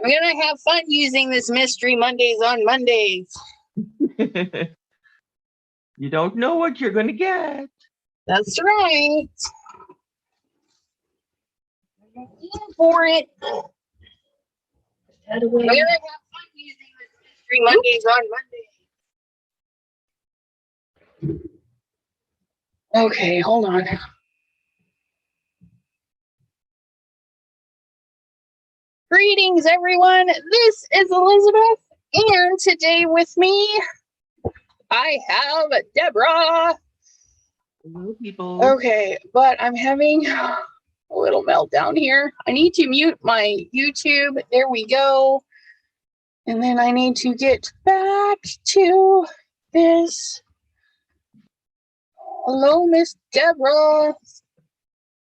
I'm going to have fun using this Mystery Mondays on Mondays. You don't know what you're going to get. That's right. I'm in for it. We're going to have fun using this Mystery Mondays on Mondays. Okay, hold on. Greetings, everyone. This is Elizabeth, and today with me, I have Deborah. Hello, people. Okay, but I'm having a little meltdown here. I need to mute my YouTube. There we go. And then I need to get back to this. Hello, Miss Deborah.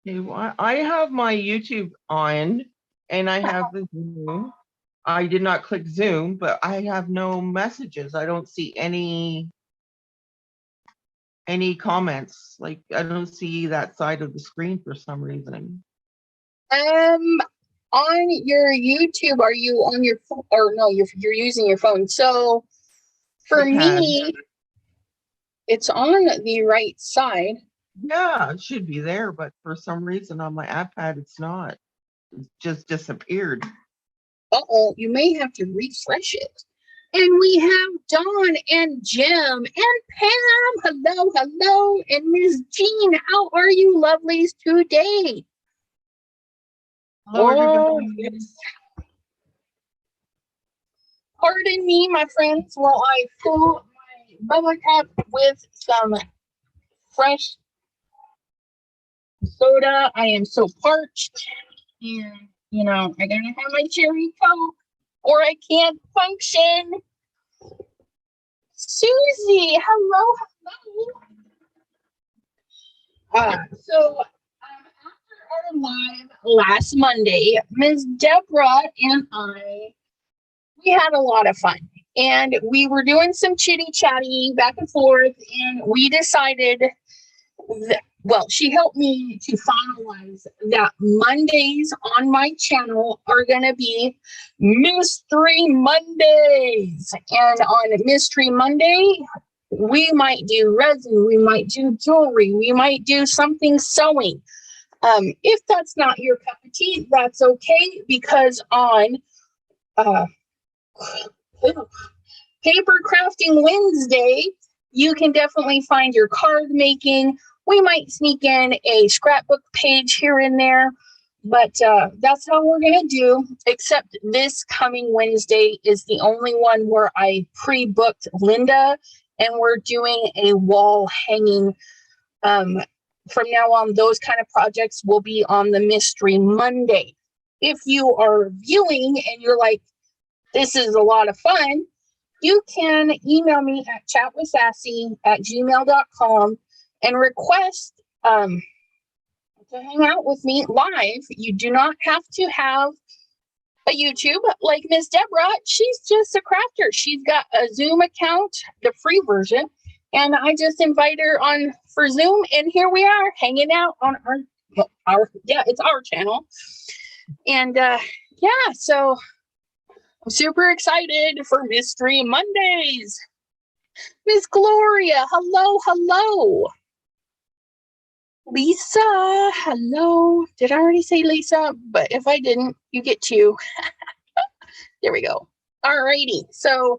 Okay, well, I have my YouTube on, and I have the Zoom. I did not click Zoom, but I have no messages. I don't see any comments. Like, I don't see that side of the screen for some reason. On your YouTube, are you on your phone? Or no, you're using your phone. So for me, it's on the right side. Yeah, it should be there, but for some reason on my iPad, it's not. It just disappeared. Uh-oh, you may have to refresh it. And we have Dawn and Jim and Pam. Hello, hello. And Miss Jean, how are you lovelies today? Hello, everybody. Yes. Pardon me, my friends, while I fill my bubble cup with some fresh soda. I am so parched. And, you know, I gotta have my cherry Coke or I can't function. Susie, hello, hello. So after our live last Monday, Ms. Deborah and I, we had a lot of fun. And we were doing some chitty-chatty back and forth, and we decided that, well, she helped me to finalize that Mondays on my channel are going to be Mystery Mondays. And on Mystery Monday, we might do resin, we might do jewelry, we might do something sewing. If that's not your cup of tea, that's okay, because on Paper Crafting Wednesday, you can definitely find your card making. We might sneak in a scrapbook page here and there, but that's how we're going to do, except this coming Wednesday is the only one where I pre-booked Linda, and we're doing a wall hanging. From now on, those kind of projects will be on the Mystery Monday. If you are viewing and you're like, this is a lot of fun, you can email me at chatwithsassy@gmail.com and request to hang out with me live. You do not have to have a YouTube like Miss Deborah. She's just a crafter. She's got a Zoom account, the free version, and I just invite her on for Zoom, and here we are hanging out on it's our channel. And yeah, so I'm super excited for Mystery Mondays. Miss Gloria, hello, hello. Lisa, hello. Did I already say Lisa? But if I didn't, you get two. There we go. All righty. So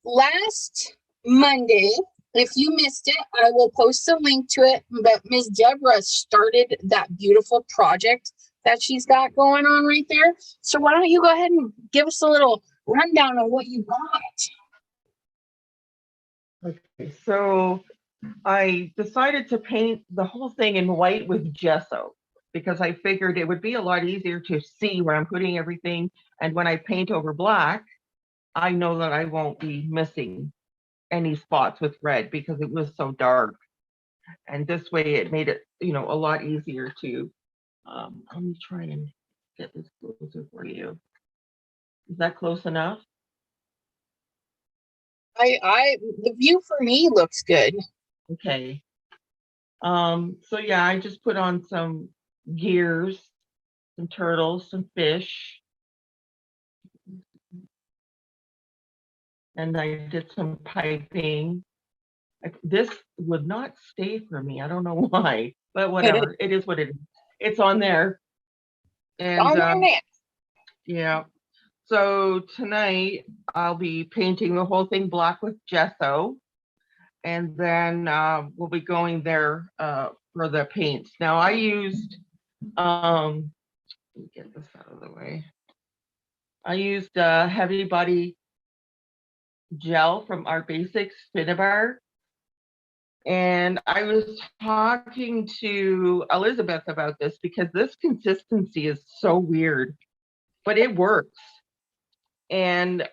last Monday, if you missed it, I will post a link to it. But Miss Deborah started that beautiful project that she's got going on right there. So why don't you go ahead and give us a little rundown of what you got? Okay, so I decided to paint the whole thing in white with gesso because I figured it would be a lot easier to see where I'm putting everything. And when I paint over black, I know that I won't be missing any spots with red because it was so dark. And this way it made it, you know, a lot easier to, let me try and get this closer for you. Is that close enough? The view for me looks good. Okay. So yeah, I just put on some gears, some turtles, some fish, and I did some piping. This would not stay for me. I don't know why, but whatever. It is what it is. It's on there. And yeah. So tonight I'll be painting the whole thing black with gesso, and then we'll be going there for the paints. Now I used, let me get this out of the way. I used heavy body gel from Art Basics Spinnabar. And I was talking to Elizabeth about this because this consistency is so weird, but it works. And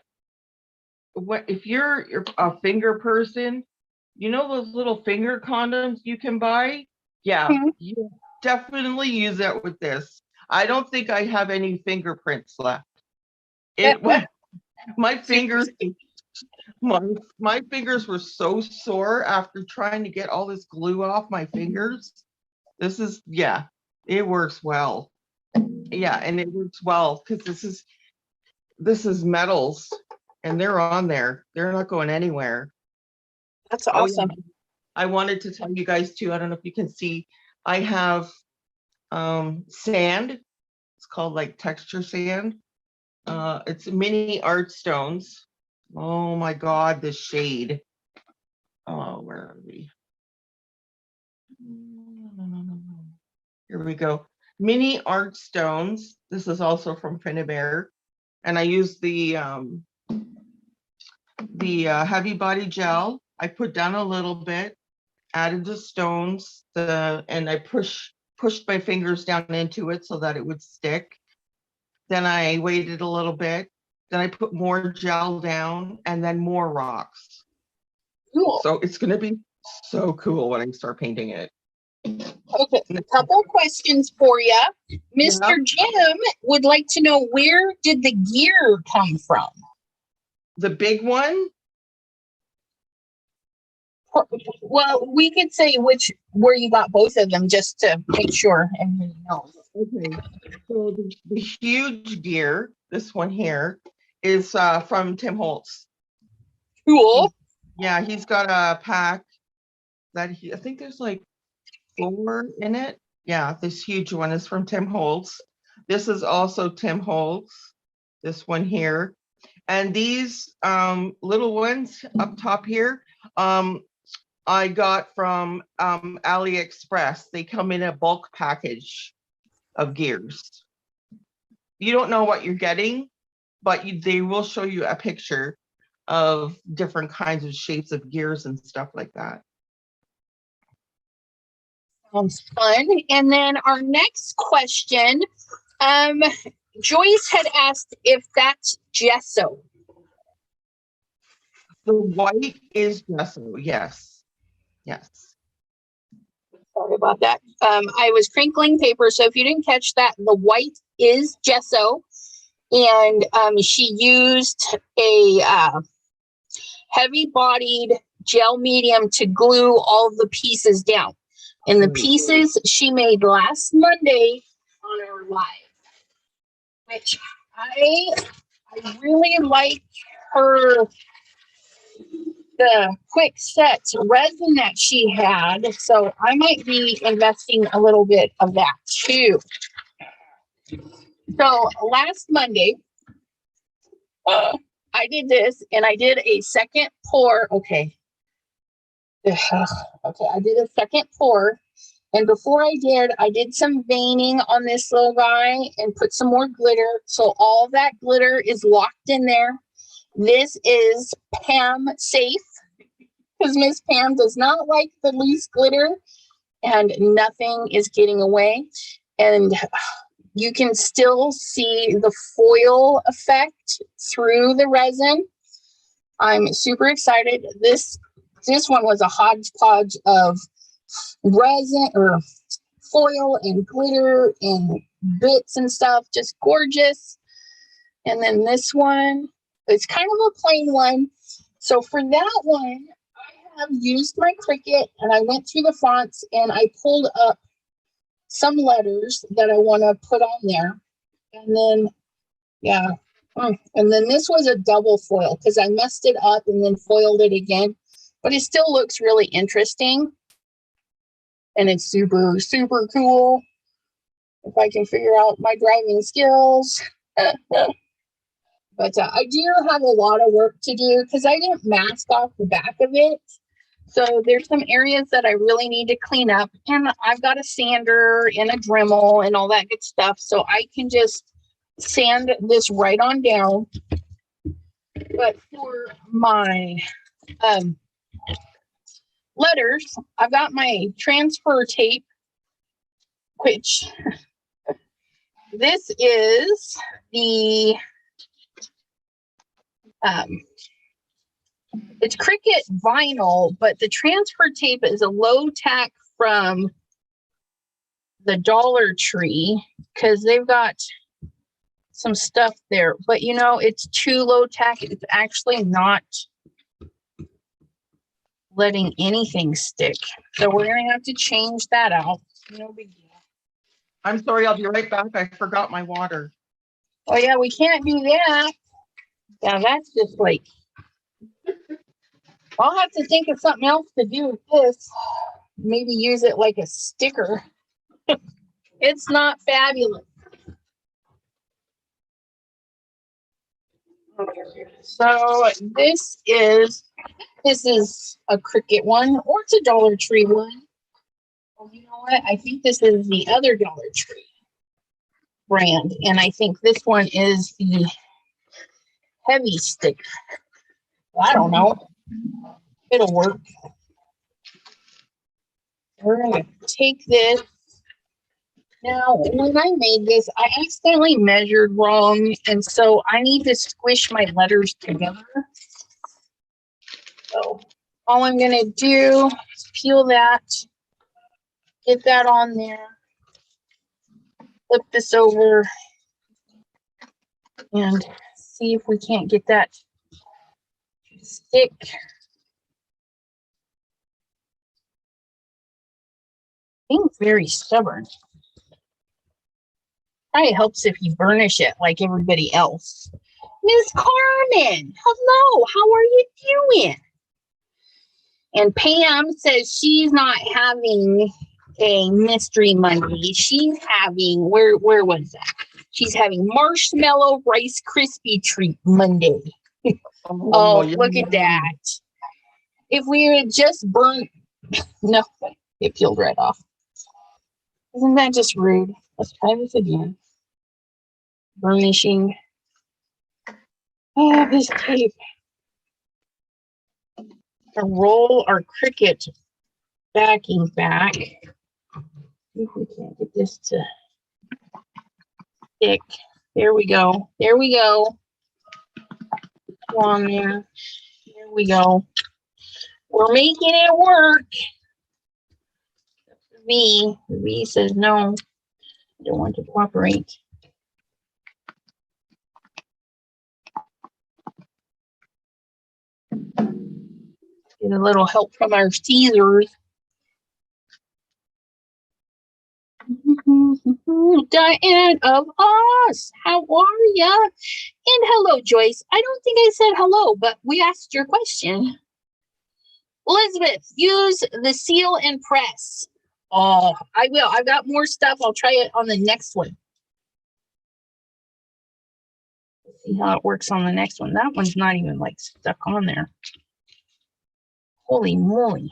if you're a finger person, you know those little finger condoms you can buy? Yeah, you definitely use that with this. I don't think I have any fingerprints left. My fingers, my fingers were so sore after trying to get all this glue off my fingers. This is, yeah, it works well. Yeah, and it works well because this is metals and they're on there. They're not going anywhere. That's awesome. Oh, yeah. I wanted to tell you guys too, I don't know if you can see, I have sand. It's called like texture sand. It's mini art stones. Oh my God, the shade. Oh, where are we? Here we go. Mini art stones. This is also from Finnabair. And I use the heavy body gel. I put down a little bit, added the stones, and I pushed my fingers down into it so that it would stick. Then I waited a little bit. Then I put more gel down and then more rocks. Cool. So it's going to be so cool when I start painting it. Okay, a couple questions for you. Mr. Jim would like to know, where did the gear come from? The big one? Well, we could say where you got both of them just to make sure everybody knows. Okay, so the huge gear, this one here, is from Tim Holtz. Cool. He's got a pack that I think there's like 4 in it. Yeah, this huge one is from Tim Holtz. This is also Tim Holtz, this one here. And these little ones up top here, I got from AliExpress. They come in a bulk package of gears. You don't know what you're getting, but they will show you a picture of different kinds of shapes of gears and stuff like that. Sounds fun. And then our next question, Joyce had asked if that's gesso. The white is gesso, yes. Yes. Sorry about that. I was crinkling paper, so if you didn't catch that, the white is gesso. And she used a heavy-bodied gel medium to glue all of the pieces down. And the pieces she made last Monday on our live, which I really like the quick set resin that she had. So I might be investing a little bit of that too. So last Monday, I did this and I did a second pour. Okay. Okay, I did a second pour. And before I did some veining on this little guy and put some more glitter. So all that glitter is locked in there. This is Pam safe because Miss Pam does not like the loose glitter and nothing is getting away. And you can still see the foil effect through the resin. I'm super excited. This one was a hodgepodge of resin or foil and glitter and bits and stuff, just gorgeous. And then this one, it's kind of a plain one. So for that one, I have used my Cricut and I went through the fonts and I pulled up some letters that I want to put on there. And then, yeah, And then this was a double foil because I messed it up and then foiled it again. But it still looks really interesting. And it's super, super cool. If I can figure out my driving skills. But I do have a lot of work to do because I didn't mask off the back of it. So there's some areas that I really need to clean up. And I've got a sander and a Dremel and all that good stuff. So I can just sand this right on down. But for my letters, I've got my transfer tape, which this is the it's Cricut vinyl, but the transfer tape is a low tack from the Dollar Tree because they've got some stuff there. But you know, it's too low tack. It's actually not letting anything stick. So we're going to have to change that out. No big deal. I'm sorry, I'll be right back. I forgot my water. Oh yeah, we can't do that. Yeah, that's just like, I'll have to think of something else to do with this. Maybe use it like a sticker. It's not fabulous. Okay. So this is a Cricut one, or it's a Dollar Tree one. Oh, you know what? I think this is the other Dollar Tree brand, and I think this one is the heavy stick. I don't know. It'll work. We're gonna take this. Now, when I made this, I accidentally measured wrong, and so I need to squish my letters together. So all I'm gonna do is peel that, get that on there, flip this over, and see if we can't get that to stick. Being very stubborn. Probably helps if you burnish it like everybody else. Miss Carmen, hello, how are you doing? And Pam says she's not having a Mystery Monday. She's having, where was that? She's having Marshmallow Rice Krispie Treat Monday. Oh, look at that. If we had just burnt, no, it peeled right off. Isn't that just rude? Let's try this again. Burnishing. Oh, this tape. To roll our Cricut backing back. See if we can't get this to stick. There we go. There we go. Come on there. There we go. We're making it work. V says no. I don't want to cooperate. Get a little help from our Caesars. Diane of Us, how are ya? And hello, Joyce. I don't think I said hello, but we asked your question. Elizabeth, use the seal and press. Oh, I will. I've got more stuff. I'll try it on the next one. Let's see how it works on the next one. That one's not even like stuck on there. Holy moly.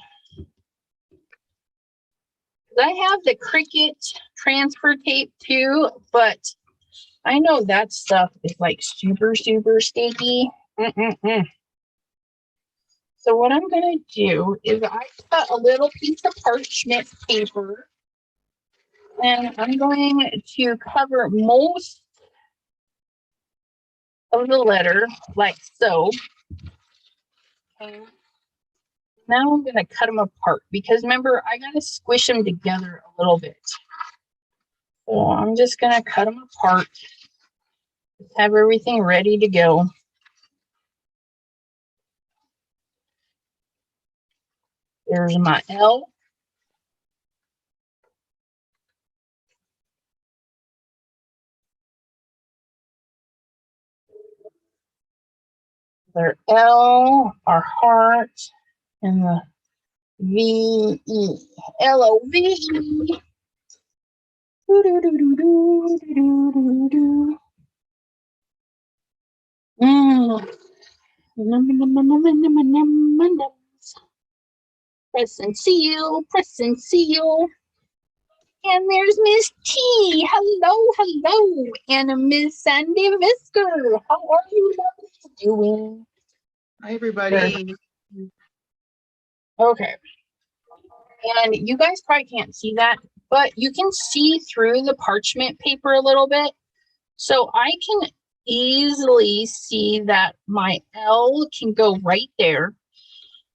I have the Cricut transfer tape too, but I know that stuff is like super, super sticky. So what I'm going to do is I cut a little piece of parchment paper and I'm going to cover most of the letter like so. Okay. Now I'm going to cut them apart because remember, I got to squish them together a little bit. So I'm just going to cut them apart. Have everything ready to go. There's my L. Their L, our heart, and the V-E. L-O-V-E. Do-do-do-do-do-do-do-do-do. Press and seal, press and seal. And there's Miss T. Hello, hello. And Miss Sandy Visker. How are you doing? Hi, everybody. Okay. And you guys probably can't see that, but you can see through the parchment paper a little bit. So I can easily see that my L can go right there.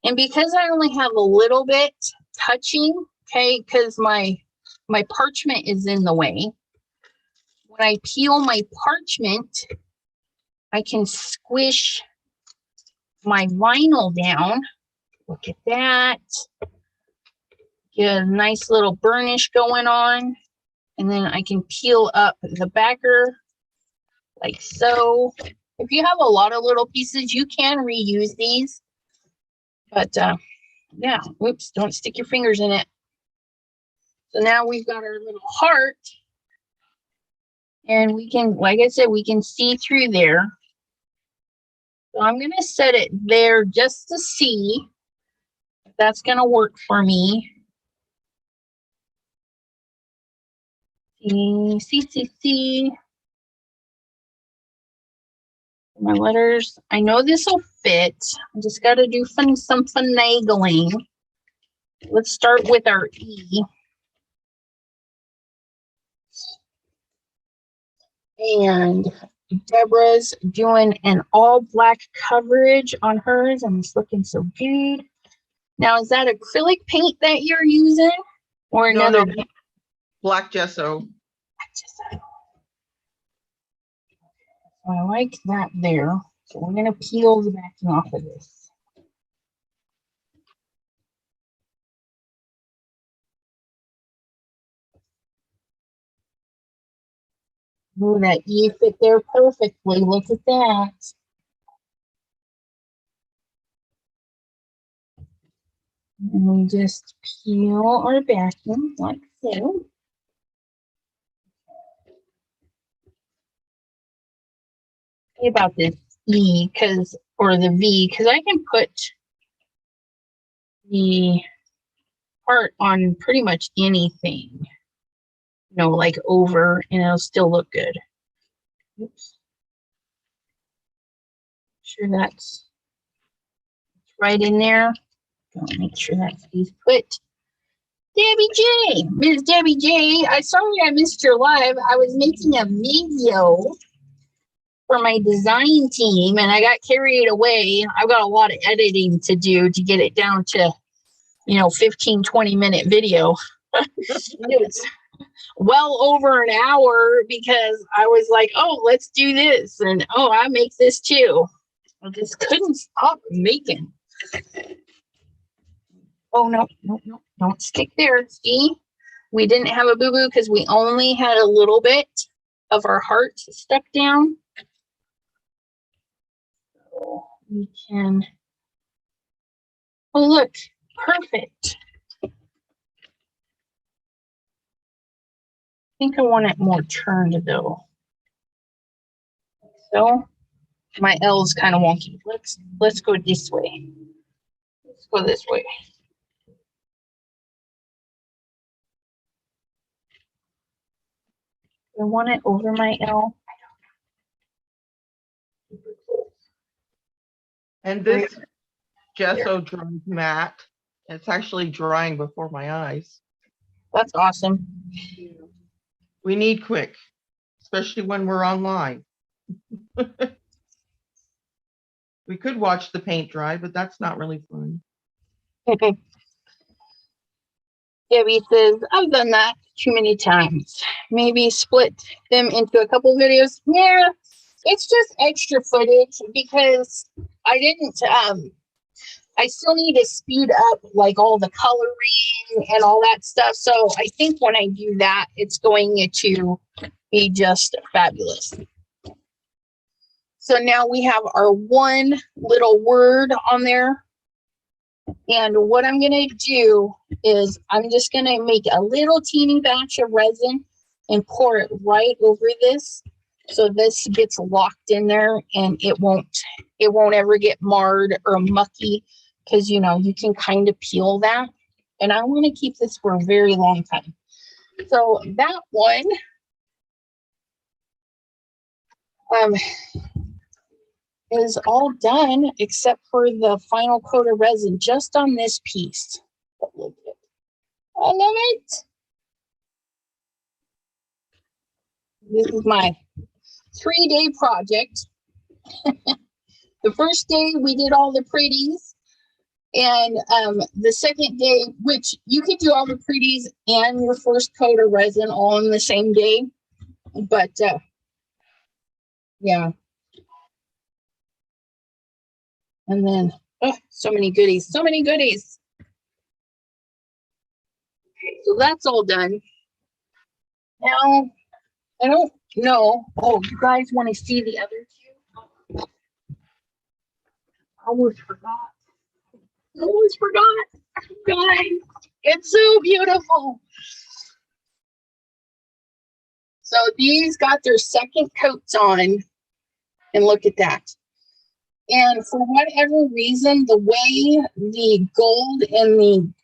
And because I only have a little bit touching, okay, because my parchment is in the way. When I peel my parchment, I can squish my vinyl down. Look at that. Get a nice little burnish going on. And then I can peel up the backer like so. If you have a lot of little pieces, you can reuse these. But yeah, whoops, don't stick your fingers in it. So now we've got our little heart. And we can, like I said, we can see through there. So I'm going to set it there just to see if that's going to work for me. See. My letters. I know this will fit. I just got to do some finagling. Let's start with our E. And Deborah's doing an all black coverage on hers, and it's looking so good. Now, is that acrylic paint that you're using, or another paint? Black gesso. I like that there. So we're gonna peel the backing off of this. Ooh, that E fit there perfectly. Look at that. And we just peel our backing like so. About this E or the V, because I can put the heart on pretty much anything, you know, like over, and it'll still look good. Oops. Sure that's right in there. Gotta make sure that stays put. Debbie J, Miss Debbie J, I sorry I missed your live. I was making a video for my design team and I got carried away. I've got a lot of editing to do to get it down to, 15-20 minute video. It's well over an hour because I was like, oh, let's do this. And oh, I make this too. I just couldn't stop making. Oh, no, don't stick there. See, we didn't have a boo-boo because we only had a little bit of our heart stuck down. So we can, oh, look, perfect. I think I want it more turned though. So my L is kind of wonky. Let's go this way. Let's go this way. I want it over my L. And this gesso dries matte. It's actually drying before my eyes. That's awesome. We need quick, especially when we're online. We could watch the paint dry, but that's not really fun. Debbie says, I've done that too many times. Maybe split them into a couple videos. Yeah, it's just extra footage because I didn't, I still need to speed up like all the coloring and all that stuff. So I think when I do that, it's going to be just fabulous. So now we have our one little word on there. And what I'm going to do is I'm just going to make a little teeny batch of resin and pour it right over this. So this gets locked in there and it won't ever get marred or mucky, because you know you can kind of peel that. And I want to keep this for a very long time. So that one is all done except for the final coat of resin just on this piece. But look at it. I love it. This is my 3-day project. The first day we did all the pretties, and the second day, which you could do all the pretties and your first coat of resin all in the same day, but yeah. And then so many goodies, so many goodies. Okay, so that's all done. Now I don't know. Oh, you guys want to see the other two? Almost forgot. Guys, it's so beautiful. So these got their second coats on, and look at that. And for whatever reason, the way the gold and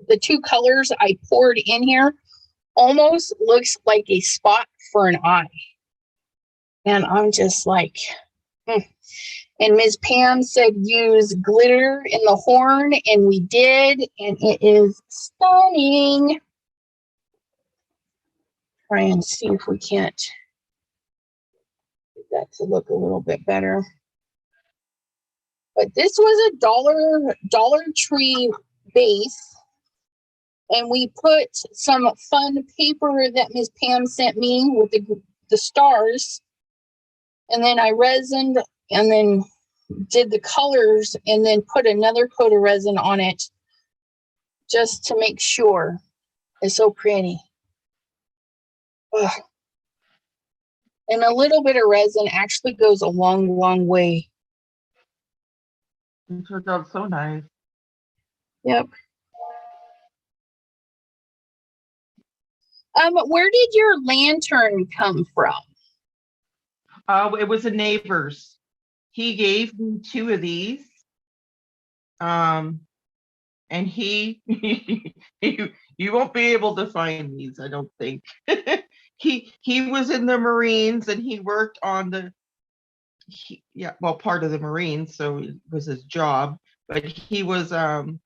the two colors I poured in here almost looks like a spot for an eye. And I'm just like, And Ms. Pam said use glitter in the horn, and we did, and it is stunning. Try and see if we can't get that to look a little bit better. But this was a Dollar Tree base, and we put some fun paper that Ms. Pam sent me with the stars, and then I resined and then did the colors and then put another coat of resin on it just to make sure. It's so pretty. Ugh. And a little bit of resin actually goes a long, long way. It turned out so nice. Yep. Where did your lantern come from? It was a neighbor's. He gave me 2 of these. And he you won't be able to find these, I don't think. He was in the Marines, and he worked on part of the Marines, so it was his job, but he was on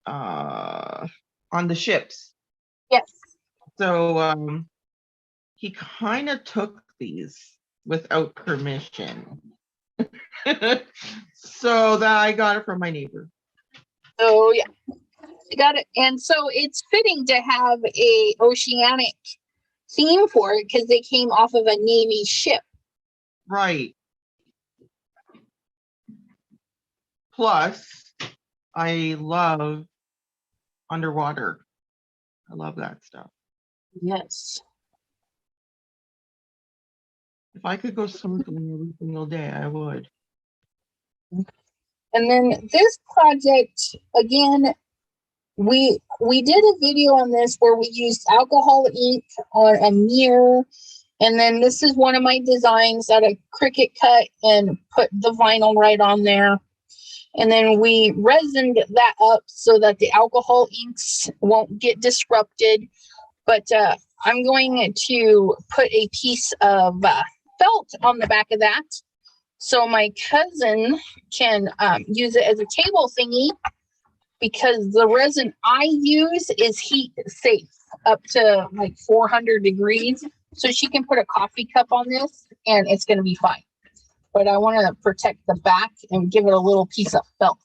the ships. Yes. So he kind of took these without permission. So that I got it from my neighbor. So yeah, I got it. And so it's fitting to have a oceanic theme for it because they came off of a Navy ship. Right. Plus, I love underwater. I love that stuff. Yes. If I could go snorkeling every single day, I would. And then this project, again, we did a video on this where we used alcohol ink on a mirror. And then this is one of my designs that I Cricut cut and put the vinyl right on there. And then we resined that up so that the alcohol inks won't get disrupted. But I'm going to put a piece of felt on the back of that, so my cousin can use it as a table thingy, because the resin I use is heat safe up to like 400 degrees. So she can put a coffee cup on this and it's going to be fine. But I want to protect the back and give it a little piece of felt.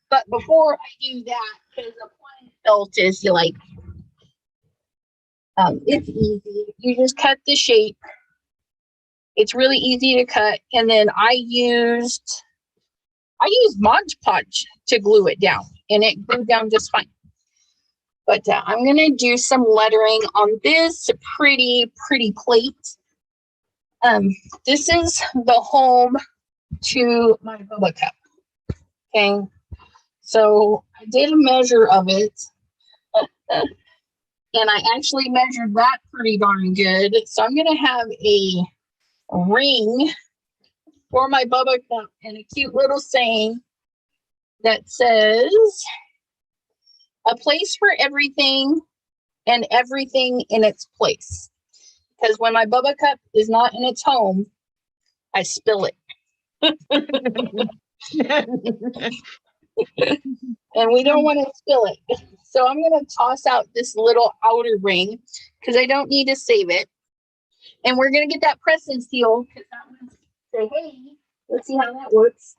But before I do that, because applying felt is it's easy. You just cut the shape. It's really easy to cut. And then I used Mod Podge to glue it down, and it glued down just fine. But I'm going to do some lettering on this pretty plate. This is the home to my Bubba cup. Okay. So I did a measure of it. And I actually measured that pretty darn good. So I'm going to have a ring for my Bubba cup and a cute little saying that says, a place for everything and everything in its place. Because when my Bubba cup is not in its home, I spill it. And we don't want to spill it. So I'm going to toss out this little outer ring because I don't need to save it. And we're going to get that press and seal because that one's say, hey, let's see how that works.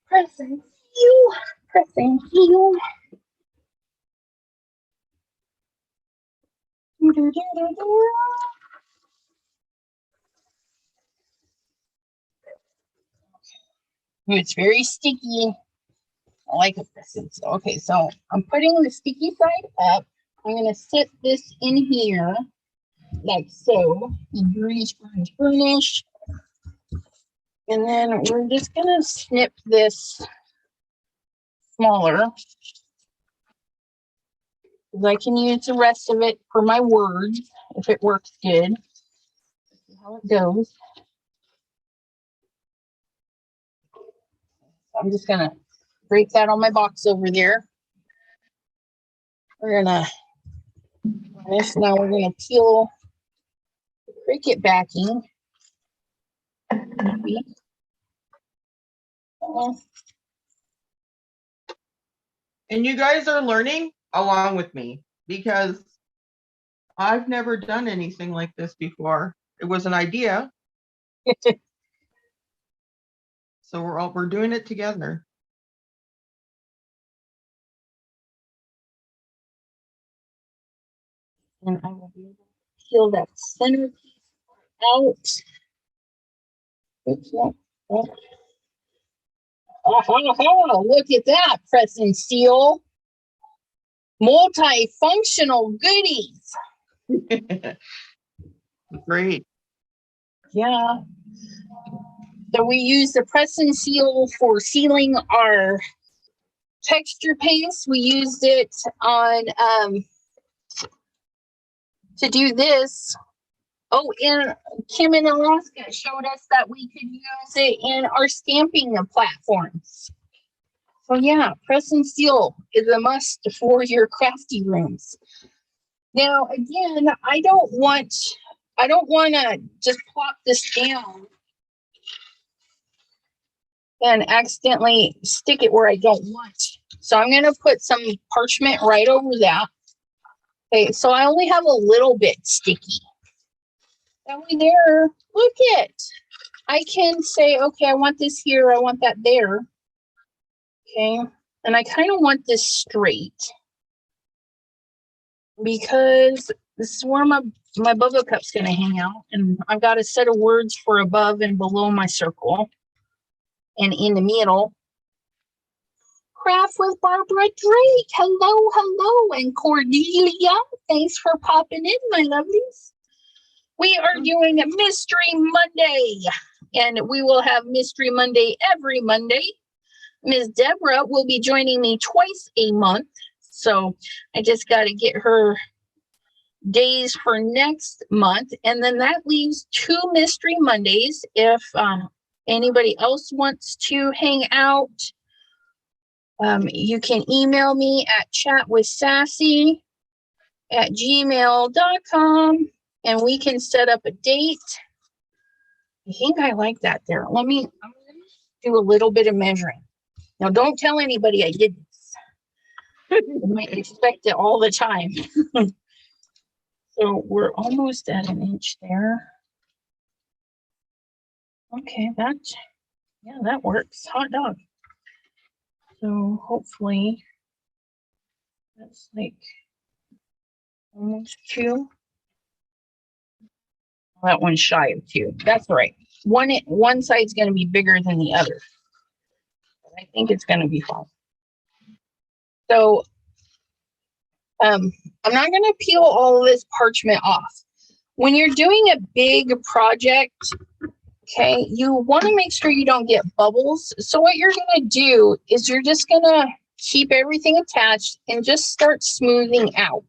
Press and seal. Press and seal. It's very sticky. I like a press and seal. Okay, so I'm putting the sticky side up. I'm going to set this in here like so. Burnish. And then we're just going to snip this smaller. Because I can use the rest of it for my words if it works good. See how it goes. I'm just going to break that on my box over there. We're going to finish. Now we're going to peel the Cricut backing. And you guys are learning along with me because I've never done anything like this before. It was an idea. So we're doing it together. And I will be able to peel that center piece out. Oops, no. Oh, look at that, press and seal. Multifunctional goodies. Great. Yeah. So we use the press and seal for sealing our texture paste. We used it on to do this. Oh, and Kim in Alaska showed us that we could use it in our stamping platforms. So yeah, press and seal is a must for your crafty rooms. Now, again, I don't want to just plop this down and accidentally stick it where I don't want. So I'm going to put some parchment right over that. Okay, so I only have a little bit sticky. That way there, look it. I can say, okay, I want this here, I want that there. Okay, and I kind of want this straight because this is where my Bubba cup's going to hang out, and I've got a set of words for above and below my circle, and in the middle. Craft with Barbara Drake. Hello, and Cordelia. Thanks for popping in, my lovelies. We are doing a Mystery Monday, and we will have Mystery Monday every Monday. Ms. Deborah will be joining me twice a month, so I just got to get her days for next month, and then that leaves 2 Mystery Mondays. If anybody else wants to hang out, you can email me at chatwithsassy@gmail.com, and we can set up a date. I think I like that there. I'm going to do a little bit of measuring. Now, don't tell anybody I did this. You might expect it all the time. So we're almost at 1 inch there. Okay, that works. Hot dog. So hopefully that's like almost 2. That one's shy of 2. That's all right. One side's going to be bigger than the other. I think it's going to be fine. So I'm not going to peel all of this parchment off. When you're doing a big project, okay, you want to make sure you don't get bubbles. So what you're going to do is you're just going to keep everything attached and just start smoothing out.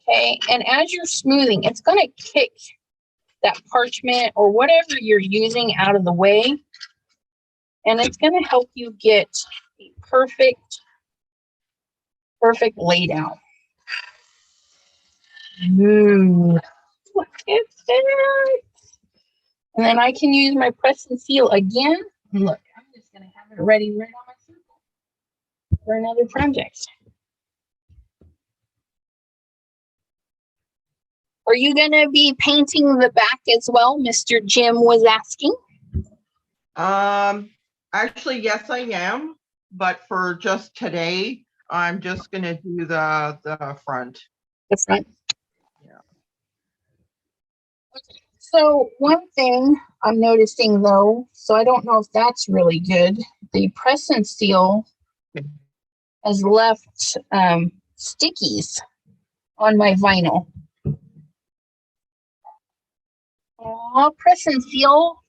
Okay, and as you're smoothing, it's going to kick that parchment or whatever you're using out of the way. And it's going to help you get a perfect lay down. Ooh, look at that. And then I can use my press and seal again. And look, I'm just going to have it ready right on my circle for another project. Are you going to be painting the back as well? Mr. Jim was asking. Actually, yes, I am. But for just today, I'm just going to do the front. The front. Yeah. Okay. So one thing I'm noticing though, so I don't know if that's really good. The press and seal has left stickies on my vinyl. Oh, press and seal.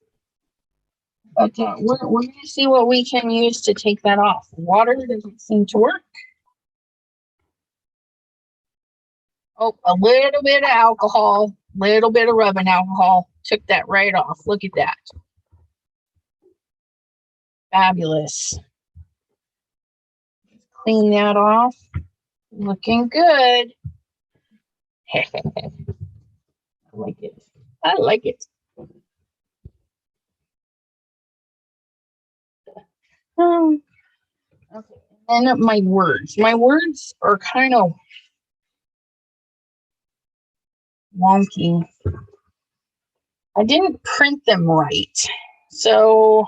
Okay, we're going to see what we can use to take that off. Water doesn't seem to work. Oh, a little bit of alcohol, little bit of rubbing alcohol. Took that right off. Look at that. Fabulous. Clean that off. Looking good. I like it. I like it. Okay. And then my words. My words are kind of wonky. I didn't print them right. So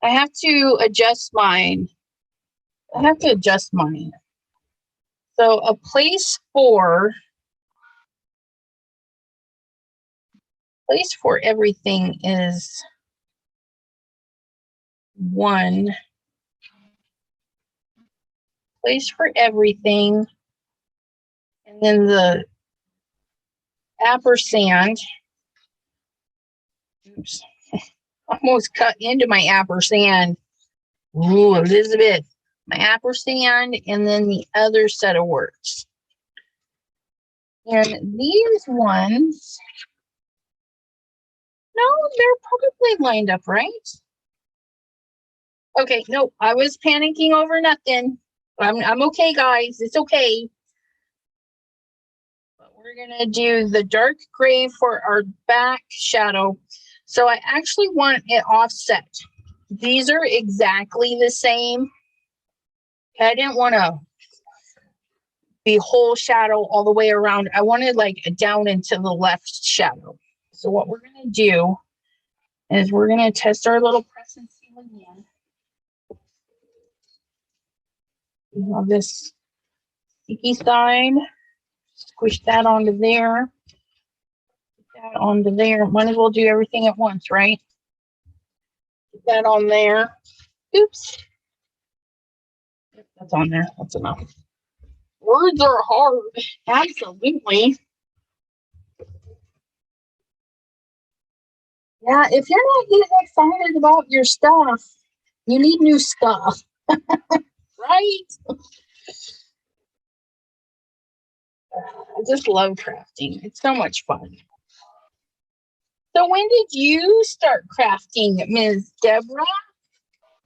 I have to adjust mine. So a place for everything is 1. Place for everything. And then the ampersand. Oops. Almost cut into my ampersand. Ooh, Elizabeth. My ampersand and then the other set of words. And these ones, no, they're probably lined up right. Okay, no, I was panicking over nothing. I'm okay, guys. It's okay. But we're gonna do the dark gray for our back shadow. So I actually want it offset. These are exactly the same. I didn't want to be whole shadow all the way around. I wanted like down into the left shadow. So what we're gonna do is we're gonna test our little press and seal again. We have this sticky side. Squish that onto there. Put that onto there. Might as well do everything at once, right? Put that on there. Oops. That's on there. That's enough. Words are hard. Absolutely. Yeah, if you're not getting excited about your stuff, you need new stuff. Right? I just love crafting. It's so much fun. So when did you start crafting, Ms. Deborah?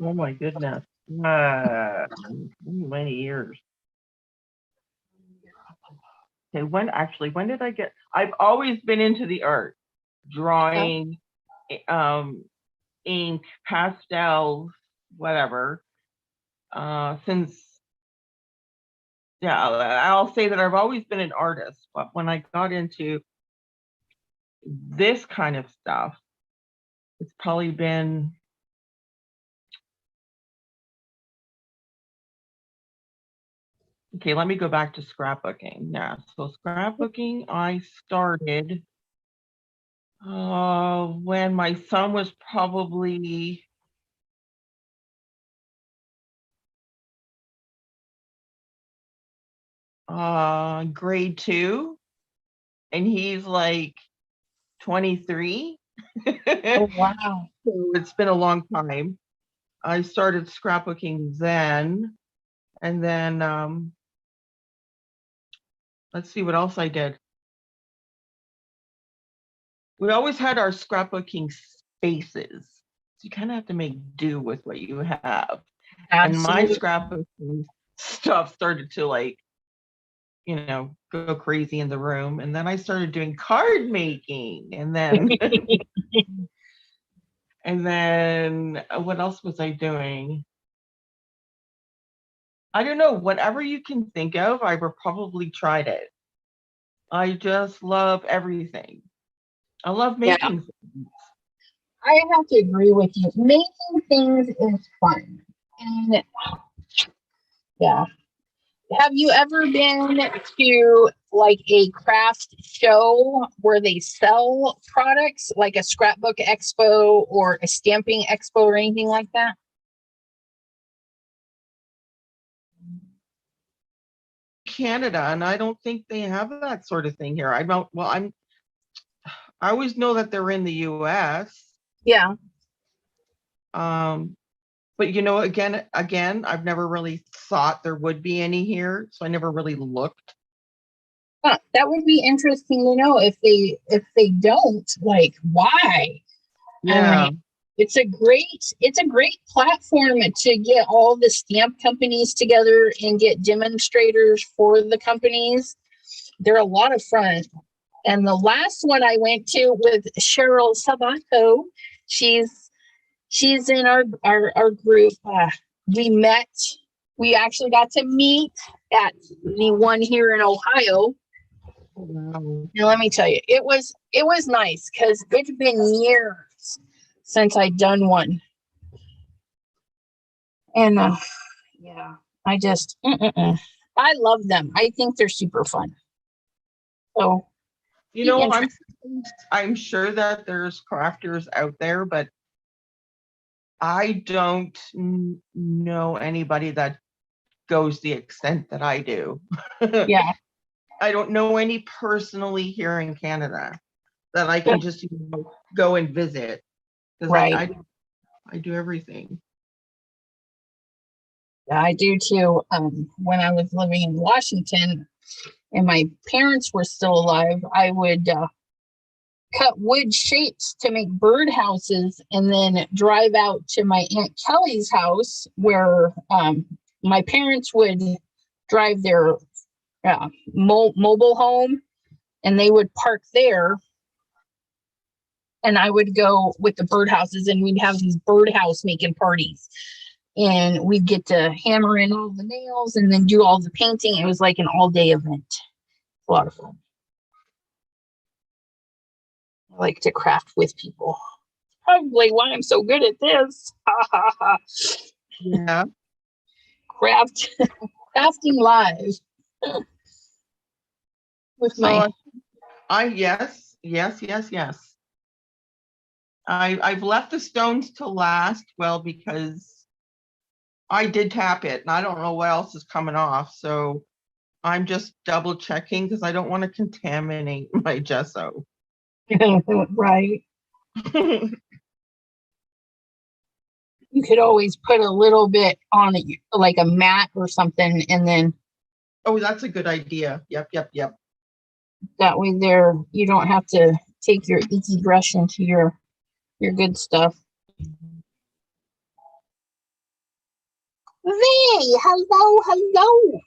Oh my goodness. Many years. Okay, when did I get? I've always been into the art, drawing, ink, pastels, whatever. Since, yeah, I'll say that I've always been an artist, but when I got into this kind of stuff, it's probably been, okay, let me go back to scrapbooking. Yeah, so scrapbooking, I started when my son was probably grade 2, and he's like 23. Oh, wow. So it's been a long time. I started scrapbooking then, and then let's see what else I did. We always had our scrapbooking spaces. So you kind of have to make do with what you have. And my Absolutely. scrapbooking stuff started to, like, go crazy in the room. And then I started doing card making, and then and then what else was I doing? I don't know. Whatever you can think of, I probably tried it. I just love everything. I love Yeah, making things. I have to agree with you. Making things is fun. And yeah. Have you ever been to like a craft show where they sell products like a scrapbook expo or a stamping expo or anything like that? Canada, and I don't think they have that sort of thing here. I always know that they're in the US. Yeah. But again, I've never really thought there would be any here, so I never really looked. Huh, that would be interesting to know if they don't, like, why? Yeah. It's a great platform to get all the stamp companies together and get demonstrators for the companies. They're a lot of fun. And the last one I went to with Cheryl Sabato, she's in our group. We actually got to meet at the one here in Ohio. Wow. And let me tell you, it was nice because it's been years since I'd done one. And yeah, I love them. I think they're super fun. So I'm sure that there's crafters out there, but I don't know anybody that goes the extent that I do. yeah, I don't know any personally here in Canada that I can just go and visit, because right. I do everything. I do too. When I was living in Washington and my parents were still alive, I would cut wood shapes to make bird houses and then drive out to my Aunt Kelly's house where my parents would drive their mobile home, and they would park there. And I would go with the birdhouses, and we'd have these birdhouse making parties. And we'd get to hammer in all the nails and then do all the painting. It was like an all-day event. A lot of fun. I like to craft with people. Probably why I'm so good at this. Yeah. Crafting live. With So yes. I've left the stones to last, well, because I did tap it and I don't know what else is coming off. So I'm just double checking because I don't want to contaminate my gesso. right. You could always put a little bit on it, like a mat or something, and then Oh, that's a good idea. Yep. that way there you don't have to take your icky brush into your good stuff. Hey, hello.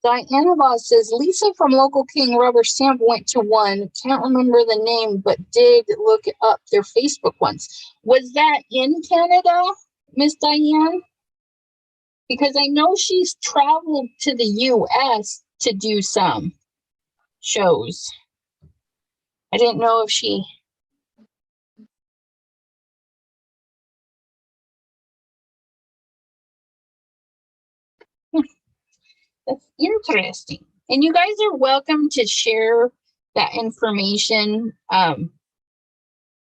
Diana Voss says Lisa from Local King Rubber Stamp went to one. Can't remember the name, but did look up their Facebook once. Was that in Canada, Miss Diane? Because I know she's traveled to the US to do some shows. I didn't know if she. That's interesting. And you guys are welcome to share that information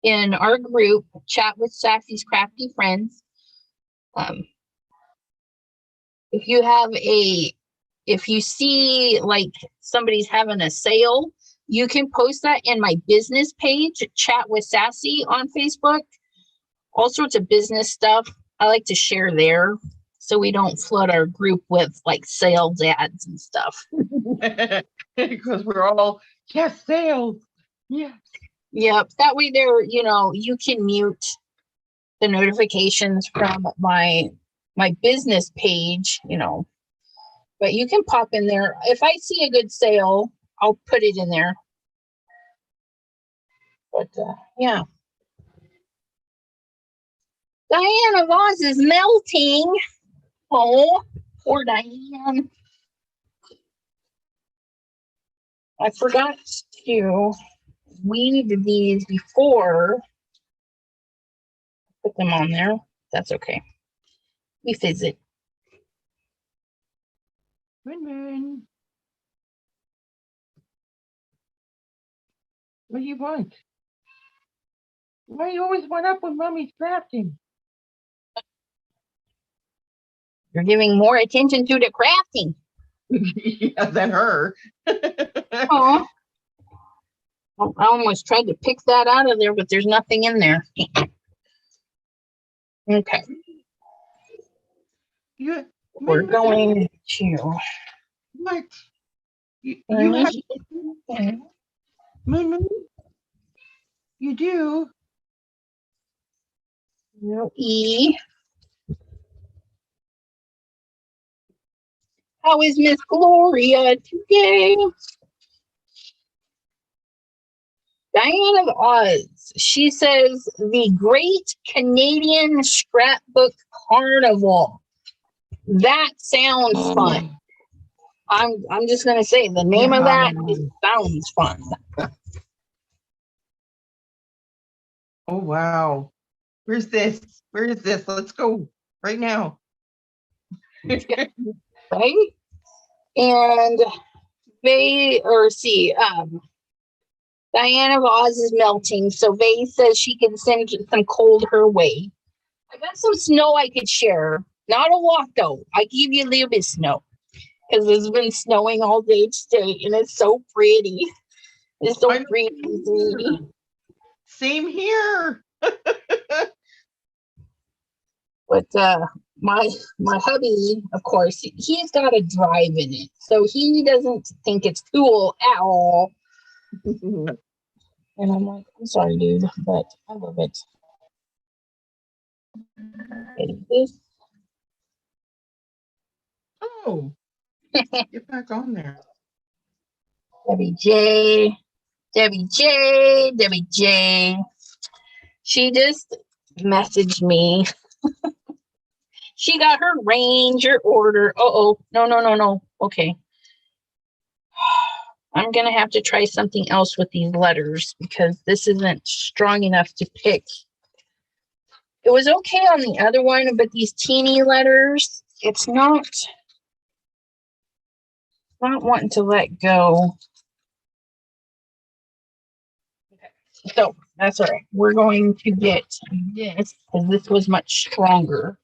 in our group, Chat with Sassy's Crafty Friends. If you have if you see like somebody's having a sale, you can post that in my business page, Chat with Sassy on Facebook. All sorts of business stuff I like to share there, so we don't flood our group with like sales ads and stuff. Because we're all, yes, sales. Yes. Yep. That way there, you can mute the notifications from my business page, but you can pop in there. If I see a good sale, I'll put it in there. But yeah. Diana Voss is melting. Oh, poor Diane. I forgot to weed these before I put them on there. That's okay. We fizz it. Win-win. What do you want? Why you always one up when Mommy's crafting? You're giving more attention to the crafting. Yeah, than her. Oh, I almost tried to pick that out of there, but there's nothing in there. Okay. We're going to. What? You have Moon. You do. No E. How is Miss Gloria today? Diane of Oz. She says the Great Canadian Scrapbook Carnival. That sounds fun. I'm just gonna say the name of that sounds fun. Oh wow. Where's this? Where is this? Let's go right now. Right? And Diana of Oz is melting, so Vay says she can send some cold her way. I got some snow I could share. Not a lot though. I give you a little bit of snow because it's been snowing all day today, and it's so pretty. It's so pretty. Same here. But my hubby, of course, he's got a drive in it, so he doesn't think it's cool at all. And I'm like, I'm sorry, dude, but I love it. This. Oh, get back on there. Debbie J. She just messaged me. She got her Ranger order. No. Okay. I'm going to have to try something else with these letters because this isn't strong enough to pick. It was okay on the other one, but these teeny letters, it's not wanting to let go. Okay. So that's all right. We're going to get this because this was much stronger.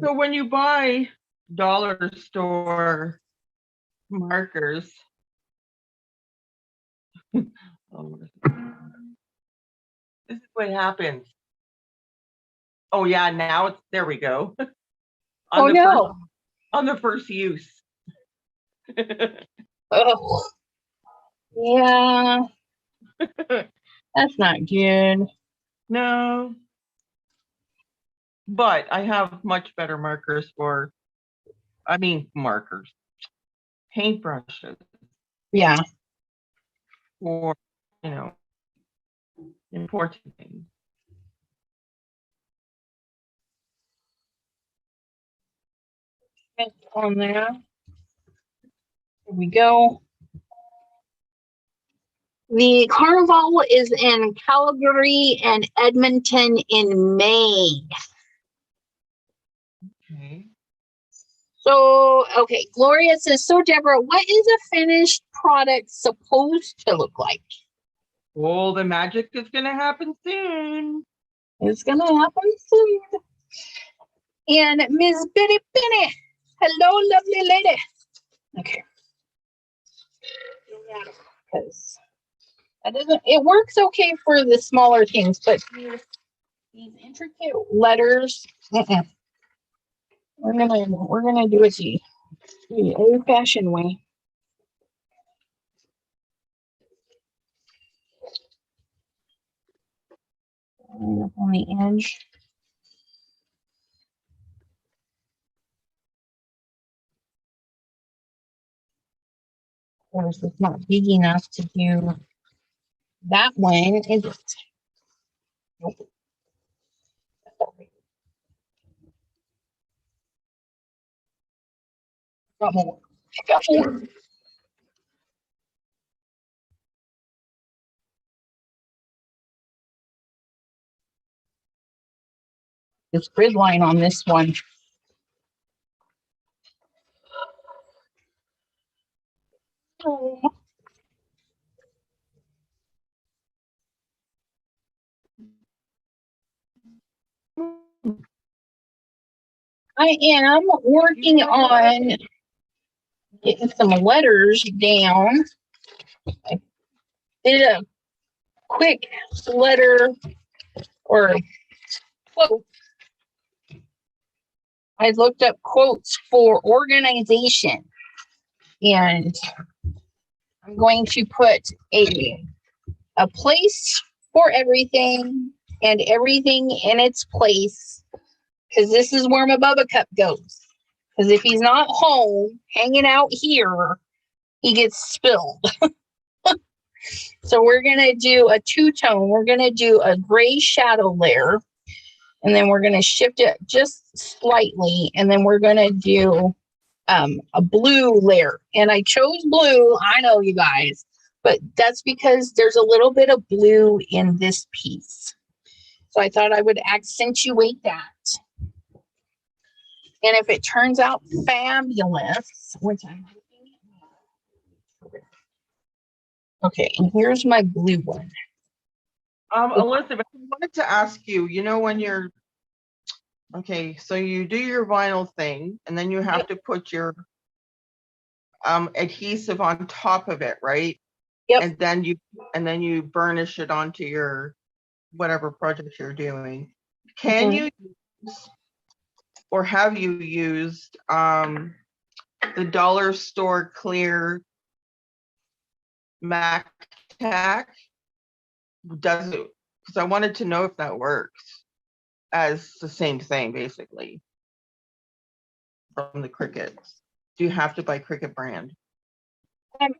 So when you buy dollar store markers, this is what happens. Oh yeah, now it's there we go. On the first use. Oh, yeah. That's not good. No. But I have much better markers paintbrushes. Yeah. For, important things. On there. Here we go. The carnival is in Calgary and Edmonton in May. Okay. So, okay, Gloria says, so Deborah, what is a finished product supposed to look like? Well, the magic is going to happen soon. It's going to happen soon. And Miss Bitty Benny, hello, lovely lady. Okay. Because that doesn't, it works okay for the smaller things, but these intricate letters, we're gonna do it the old-fashioned way. On the edge. Of course, it's not big enough to do that one, is it? Nope. Got more. Got more. This grid line on this one. Oh. I am working on getting some letters down. I did a quick letter or quote. I looked up quotes for organization, and I'm going to put a place for everything and everything in its place, because this is where my Bubba Cup goes. Because if he's not home hanging out here, he gets spilled. So we're going to do a two-tone. We're going to do a gray shadow layer, and then we're going to shift it just slightly, and then we're going to do a blue layer. And I chose blue, I know, you guys, but that's because there's a little bit of blue in this piece. So I thought I would accentuate that. And if it turns out fabulous, which I'm hoping. Okay, and here's my blue one. Elizabeth, I wanted to ask you, you know, when you're, okay, so you do your vinyl thing, and then you have to put your adhesive on top of it, right? Yep. And then you burnish it onto your whatever project you're doing. Can you use, or have you used the dollar store clear MAC tack? Does it? Because I wanted to know if that works as the same thing, basically, from the Crickets. Do you have to buy Cricket brand?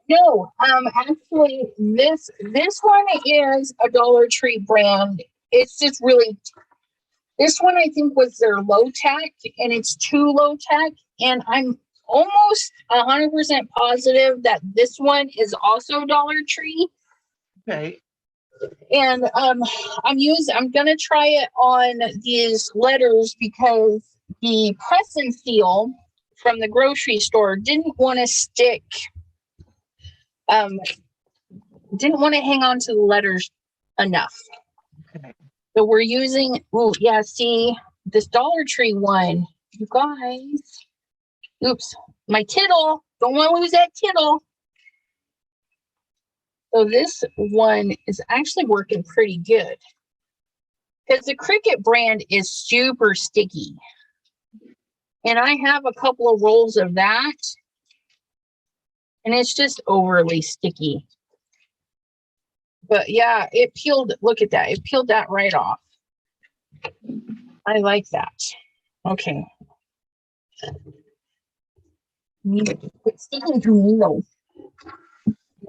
No, actually, this one is a Dollar Tree brand. It's just really, this one I think was their low tack, and it's too low tack, and I'm almost 100% positive that this one is also Dollar Tree. Okay. And I'm gonna try it on these letters because the press and seal from the grocery store didn't want to stick. Didn't want to hang on to the letters enough. Okay. So we're using, oh yeah, see this Dollar Tree one, you guys. Oops, my tittle. Don't want to lose that tittle. So this one is actually working pretty good, because the Cricket brand is super sticky. And I have a couple of rolls of that, and it's just overly sticky. But yeah, it peeled, look at that. It peeled that right off. I like that. Okay. Quit sticking to me though.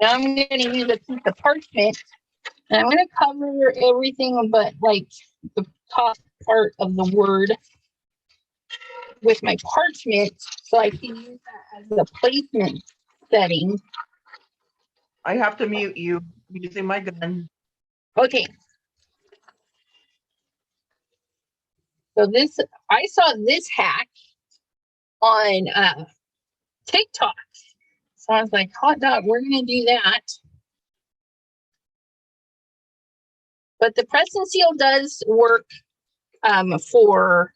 Now I'm going to use a piece of parchment, and I'm going to cover everything but like the top part of the word with my parchment, so I can use that as a placement setting. I have to mute you. I'm using my gun. Okay. So this, I saw this hack on TikTok. So I was like, hot dog, we're going to do that. But the press and seal does work for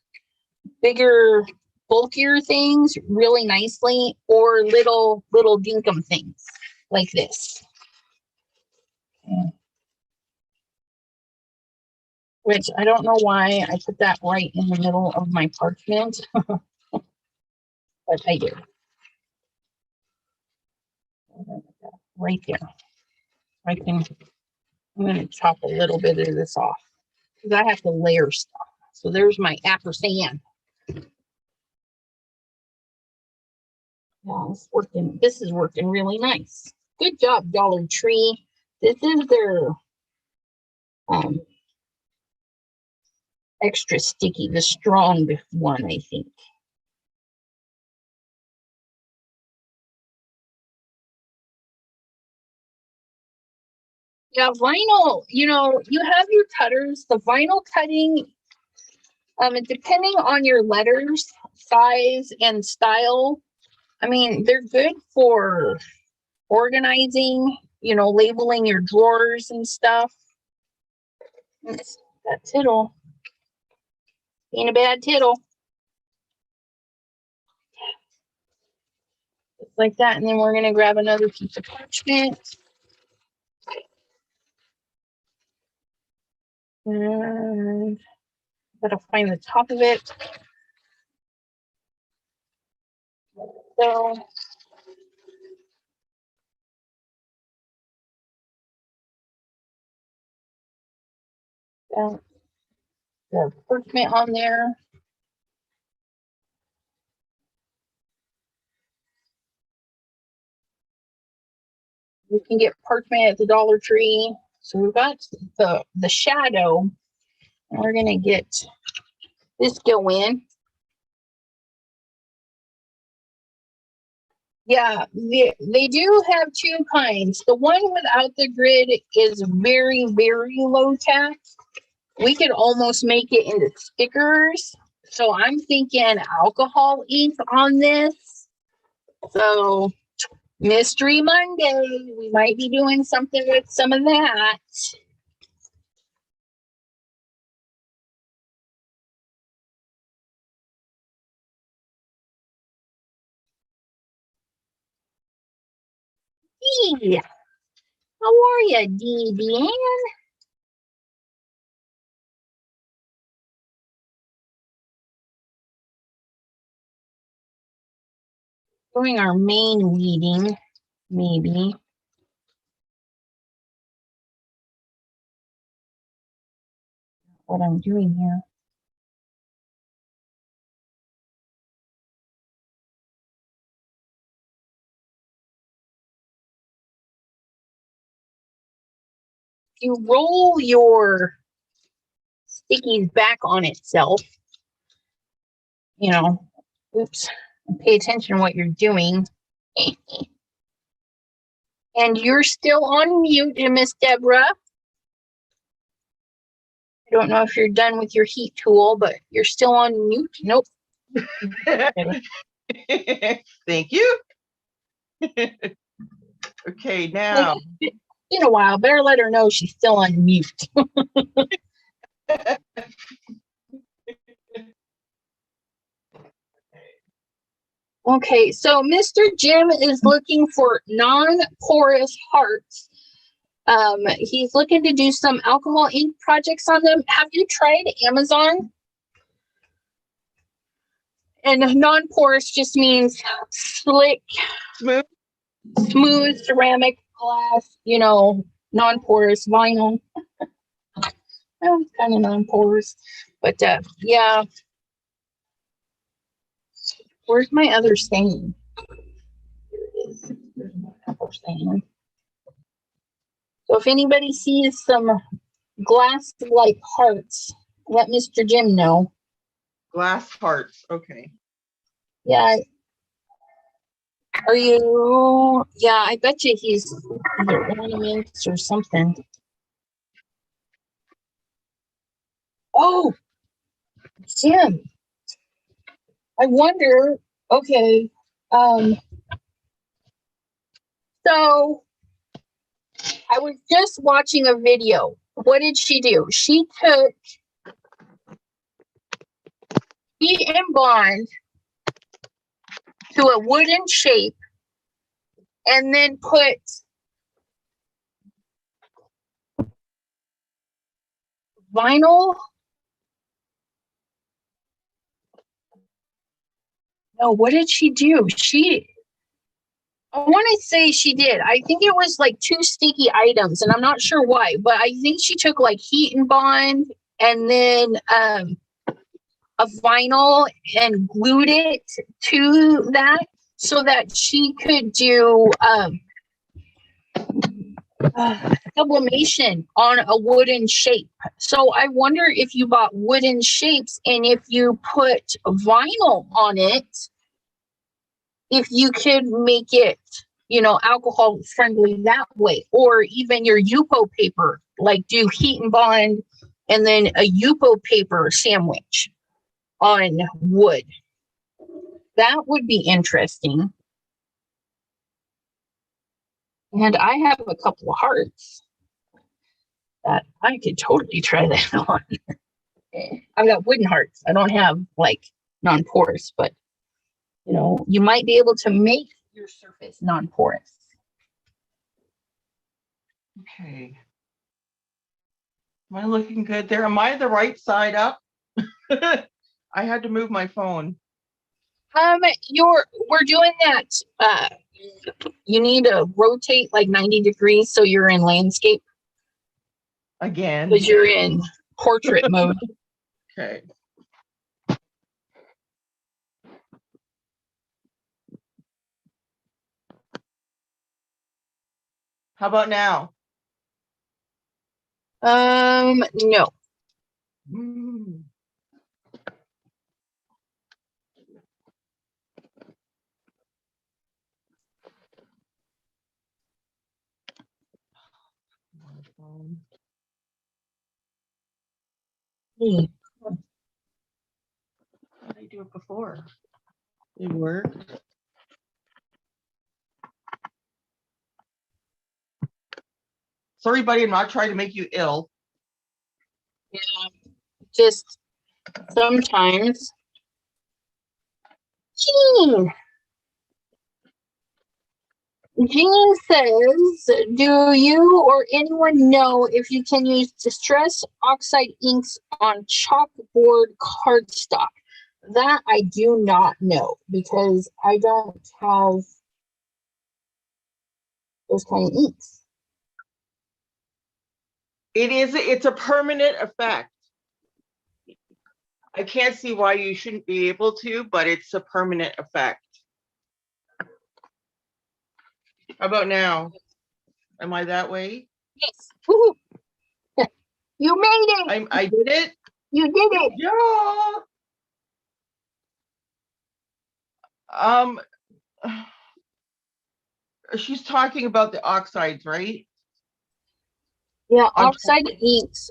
bigger, bulkier things really nicely, or little dinkum things like this. Okay. Which I don't know why I put that right in the middle of my parchment, but I did. Right there. I'm going to chop a little bit of this off because I have to layer stuff. So there's my ampersand. Yeah, it's working. This is working really nice. Good job, Dollar Tree. This is their extra sticky, the strong one, I think. Yeah, vinyl, you know, you have your cutters, the vinyl cutting, depending on your letters, size, and style, I mean, they're good for organizing, you know, labeling your drawers and stuff. That's tittle. Being a bad tittle. Just like that. And then we're going to grab another piece of parchment. And gotta find the top of it. So the parchment on there. You can get parchment at the Dollar Tree. So we've got the shadow. And we're gonna get this go in. Yeah, they do have two kinds. The one without the grid is very, very low tack. We could almost make it into stickers. So I'm thinking alcohol ink on this. So Mystery Monday, we might be doing something with some of that. Hey, how are you, Dee? Doing our main weeding, maybe. What I'm doing here. If you roll your stickies back on itself, you know, oops, pay attention to what you're doing. And you're still on mute, Miss Deborah. I don't know if you're done with your heat tool, but you're still on mute. Nope. Thank you. Okay, now. It's been a while. Better let her know she's still on mute. Okay, so Mr. Jim is looking for non-porous hearts. He's looking to do some alcohol ink projects on them. Have you tried Amazon? And non-porous just means slick, smooth ceramic glass, you know, non-porous vinyl. Well, it's kind of non-porous, but yeah. Where's my other stain? Here it is. There's my other stain. So if anybody sees some glass-like hearts, let Mr. Jim know. Glass hearts. Okay. Yeah. Are you? Yeah, I bet you he's either ornaments or something. Oh, Jim. I wonder Okay. So I was just watching a video. What did she do? She took heat and bond to a wooden shape and then put vinyl. No, what did she do? I want to say she did. I think it was like two sticky items, and I'm not sure why, but I think she took like heat and bond and then a vinyl and glued it to that so that she could do sublimation on a wooden shape. So I wonder if you bought wooden shapes and if you put vinyl on it, if you could make it, alcohol friendly that way, or even your Yupo paper, like do heat and bond and then a Yupo paper sandwich on wood. That would be interesting. And I have a couple of hearts that I could totally try that on. I've got wooden hearts. I don't have like non-porous, but you might be able to make your surface non-porous. Okay. Am I looking good there? Am I the right side up? I had to move my phone. We're doing that. You need to rotate like 90 degrees so you're in landscape Again. because you're in portrait mode. Okay. How about now? No. How did I do it before? It worked. Sorry, buddy, I'm not trying to make you ill. Yeah, just sometimes. Jean says, do you or anyone know if you can use distress oxide inks on chalkboard cardstock? That I do not know because I don't have those kind of inks. It's a permanent effect. I can't see why you shouldn't be able to, but it's a permanent effect. How about now? Am I that way? Yes. Woo-hoo. You made it. I did it. You did it. Yeah. She's talking about the oxides, right? Yeah, oxide inks.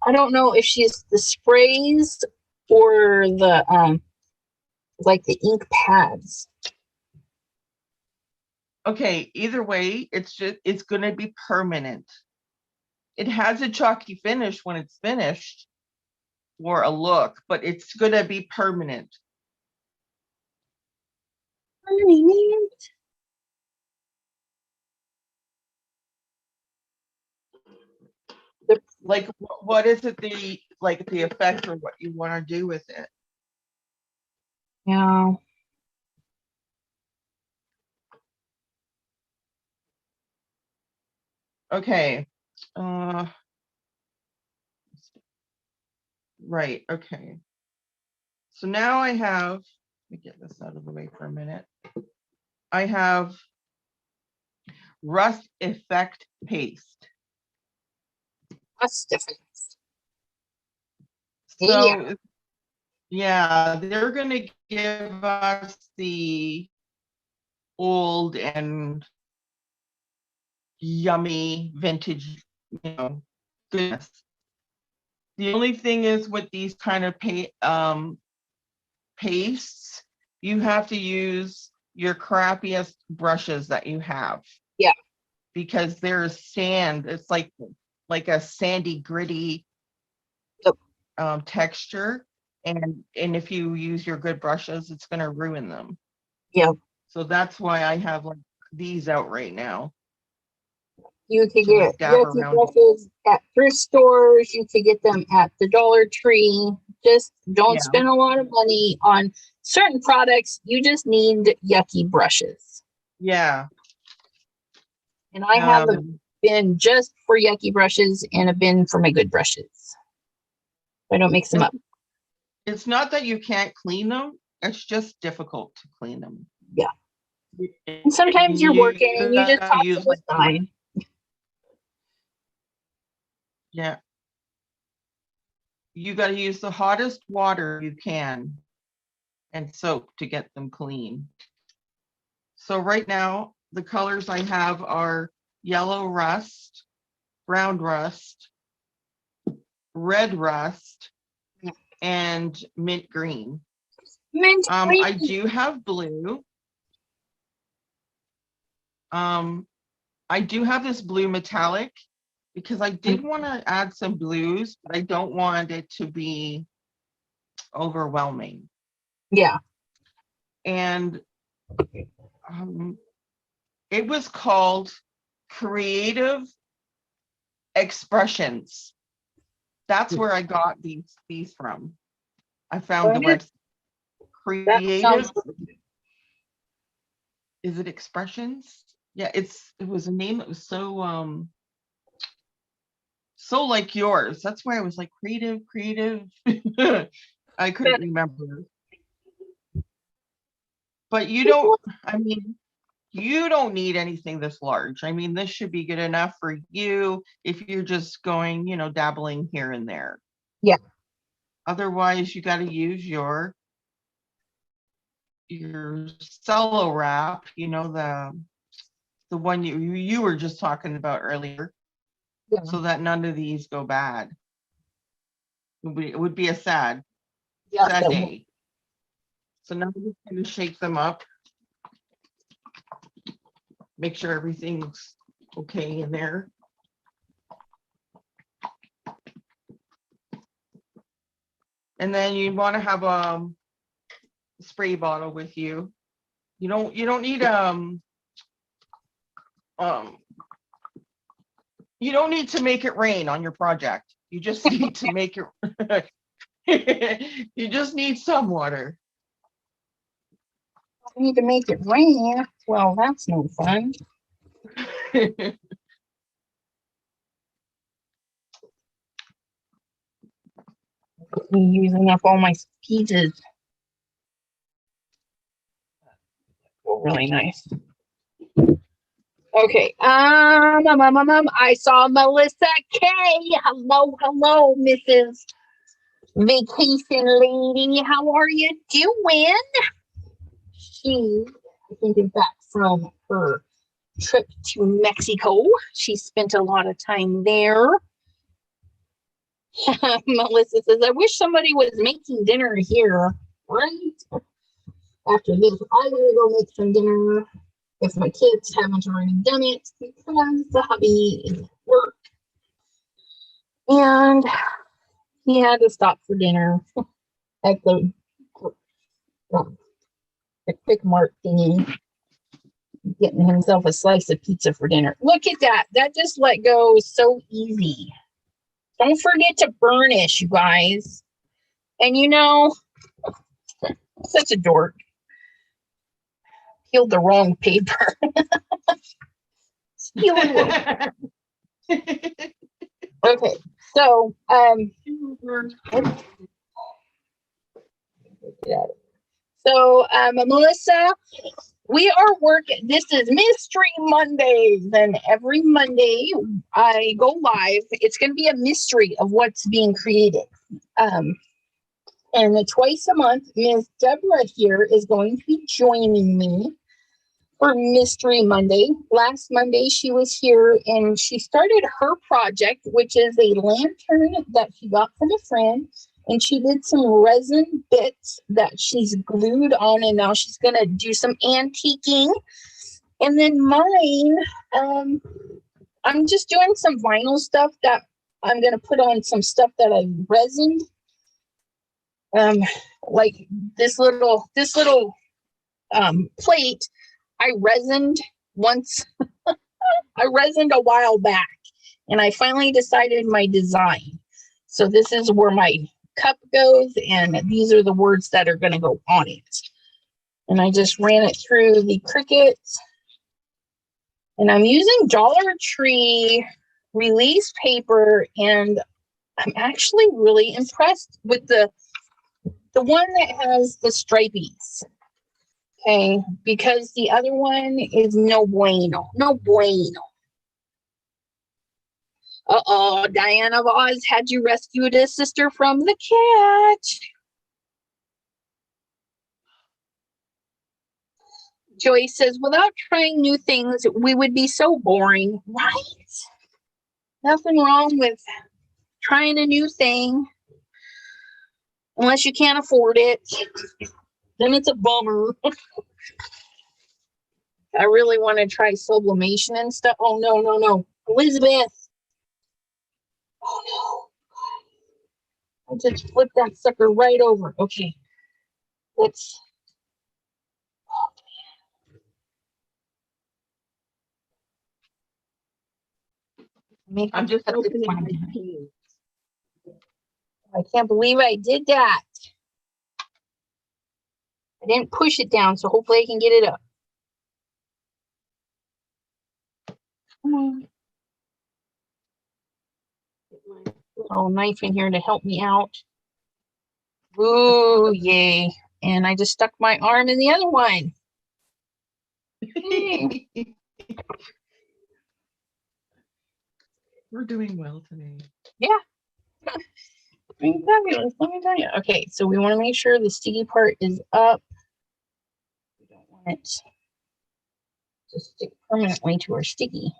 I don't know if she's the sprays or the like the ink pads. Okay, either way, it's going to be permanent. It has a chalky finish when it's finished for a look, but it's going to be permanent. Permanent. Like, what is it the effect or what you want to do with it? Yeah. Okay. Right. Okay. So now I have, let me get this out of the way for a minute. I have Rust Effect Paste. Rust Effect. So yeah, they're going to give us the old and yummy vintage, goodness. The only thing is with these kind of pastes, you have to use your crappiest brushes that you have. Yeah. Because there's sand. It's like a sandy, gritty texture. And if you use your good brushes, it's going to ruin them. Yeah. So that's why I have like these out right now. You could to, like, get dab Yucky around. brushes at thrift stores. You could get them at the Dollar Tree. Just don't Yeah. spend a lot of money on certain products. You just need Yucky brushes. Yeah. And I have a bin just for Yucky brushes and a bin for my good brushes. I don't mix them up. It's not that you can't clean them. It's just difficult to clean them. Yeah. And sometimes you're working and you just toss use it aside. Yeah. You got to use the hottest water you can and soap to get them clean. So right now, the colors I have are yellow rust, brown rust, red rust, and mint green. Mint green. I do have blue. I do have this blue metallic because I did want to add some blues, but I don't want it to be overwhelming. Yeah. And it was called Creative Expressions. That's where I got these from. I found the website. Creative. Is it Expressions? Yeah, it was a name that was so like yours. That's why I was like creative. I couldn't remember. But you don't need anything this large. I mean, this should be good enough for you if you're just going, dabbling here and there. Yeah. Otherwise, you got to use your cello wrap, the one you were just talking about earlier, so that none of these go bad. It would be a sad day. So now we're just going to shake them up. Make sure everything's okay in there. And then you want to have a spray bottle with you. You don't need you don't need to make it rain on your project. You just need to make it you just need some water. I need to make it rain. Well, that's no fun. I'm using up all my pieces. Oh, really nice. Okay. I saw Melissa K. Hello, Mrs. Vacation Lady. How are you doing? She, I think, is back from her trip to Mexico. She spent a lot of time there. Melissa says, I wish somebody was making dinner here, right? After this, I gotta go make some dinner if my kids haven't already done it because the hubby is at work. And he had to stop for dinner at the Quick Mart thingy, getting himself a slice of pizza for dinner. Look at that. That just let go so easy. Don't forget to burnish, you guys. And such a dork. Peeled the wrong paper. Okay, so Melissa, we are working. This is Mystery Mondays, and every Monday I go live. It's going to be a mystery of what's being created. And twice a month, Ms. Deborah here is going to be joining me for Mystery Monday. Last Monday, she was here and she started her project, which is a lantern that she got from a friend. And she did some resin bits that she's glued on, and now she's gonna do some antiquing. And then mine, I'm just doing some vinyl stuff that I'm gonna put on some stuff that I resined. Like this little plate, I resined once. I resined a while back, and I finally decided my design. So this is where my cup goes, and these are the words that are going to go on it. And I just ran it through the Cricut, and I'm using Dollar Tree release paper, and I'm actually really impressed with the one that has the stripies. Okay, because the other one is no bueno. Uh-oh, Diana of Oz had you rescued a sister from the cat. Joyce says, without trying new things, we would be so boring, right? Nothing wrong with trying a new thing. Unless you can't afford it. Then it's a bummer. I really want to try sublimation and stuff. Oh, no. Elizabeth. Oh, no. I just flipped that sucker right over. Okay. Let's. I'm just opening my tea. I can't believe I did that. I didn't push it down, so hopefully I can get it up. Come on. Get my little knife in here to help me out. Ooh, yay. And I just stuck my arm in the other one. We're doing well today. Yeah. Fabulous, let me tell you. Okay, so we want to make sure the sticky part is up. We don't want it to stick permanently to our sticky.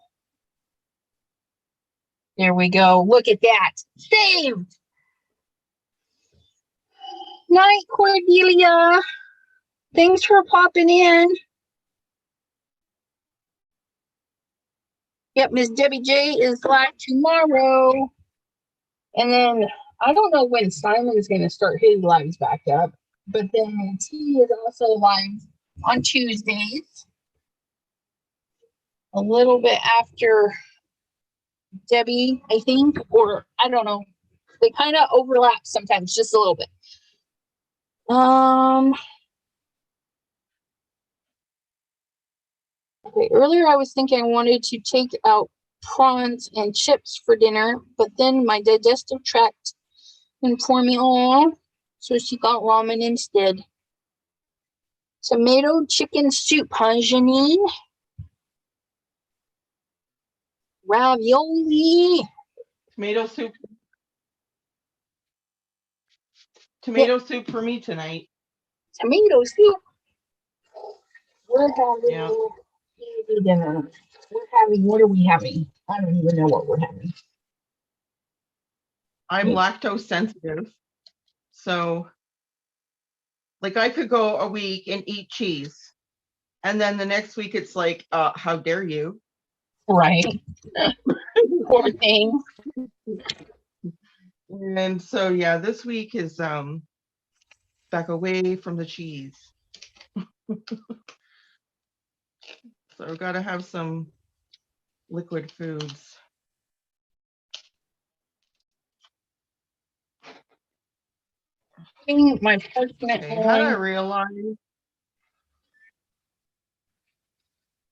There we go. Look at that. Saved. Night, Cordelia. Thanks for popping in. Yep, Miss Debbie J is live tomorrow. And then I don't know when Simon's going to start his lives back up, but then T is also live on Tuesdays, a little bit after Debbie, I think, or I don't know. They kind of overlap sometimes, just a little bit. Okay, earlier I was thinking I wanted to take out prawns and chips for dinner, but then my digestive tract informed me, so she got ramen instead. Tomato chicken soup, huh, Janine? Ravioli. Tomato soup. Tomato soup for me tonight. Tomato soup. We're having dinner. What are we having? I don't even know what we're having. I'm lactose sensitive. So, like, I could go a week and eat cheese. And then the next week it's like, how dare you? Right. Poor thing. And so, yeah, this week is back away from the cheese. So I've got to have some liquid foods. My parchment. Okay, how did I realize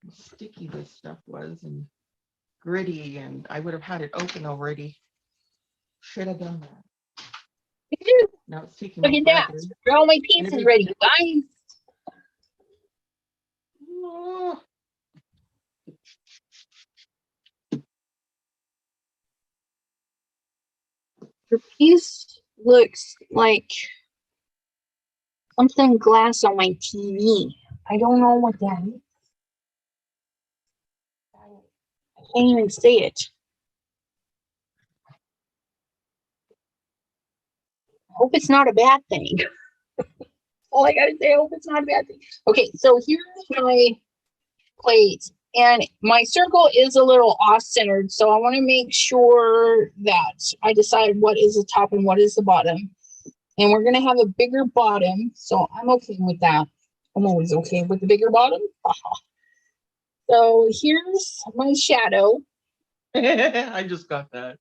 how sticky this stuff was and gritty, and I would have had it open already. Should have done that. Now it's taking Look at that. All my pieces ready, guys. Oh. Your piece looks like something glass on my TV. I don't know what that is. I can't even say it. Hope it's not a bad thing. All I gotta say, I hope it's not a bad thing. Okay, so here's my plate. And my circle is a little off-centered, so I want to make sure that I decide what is the top and what is the bottom. And we're going to have a bigger bottom, so I'm okay with that. I'm always okay with the bigger bottom. So here's my shadow. I just got that.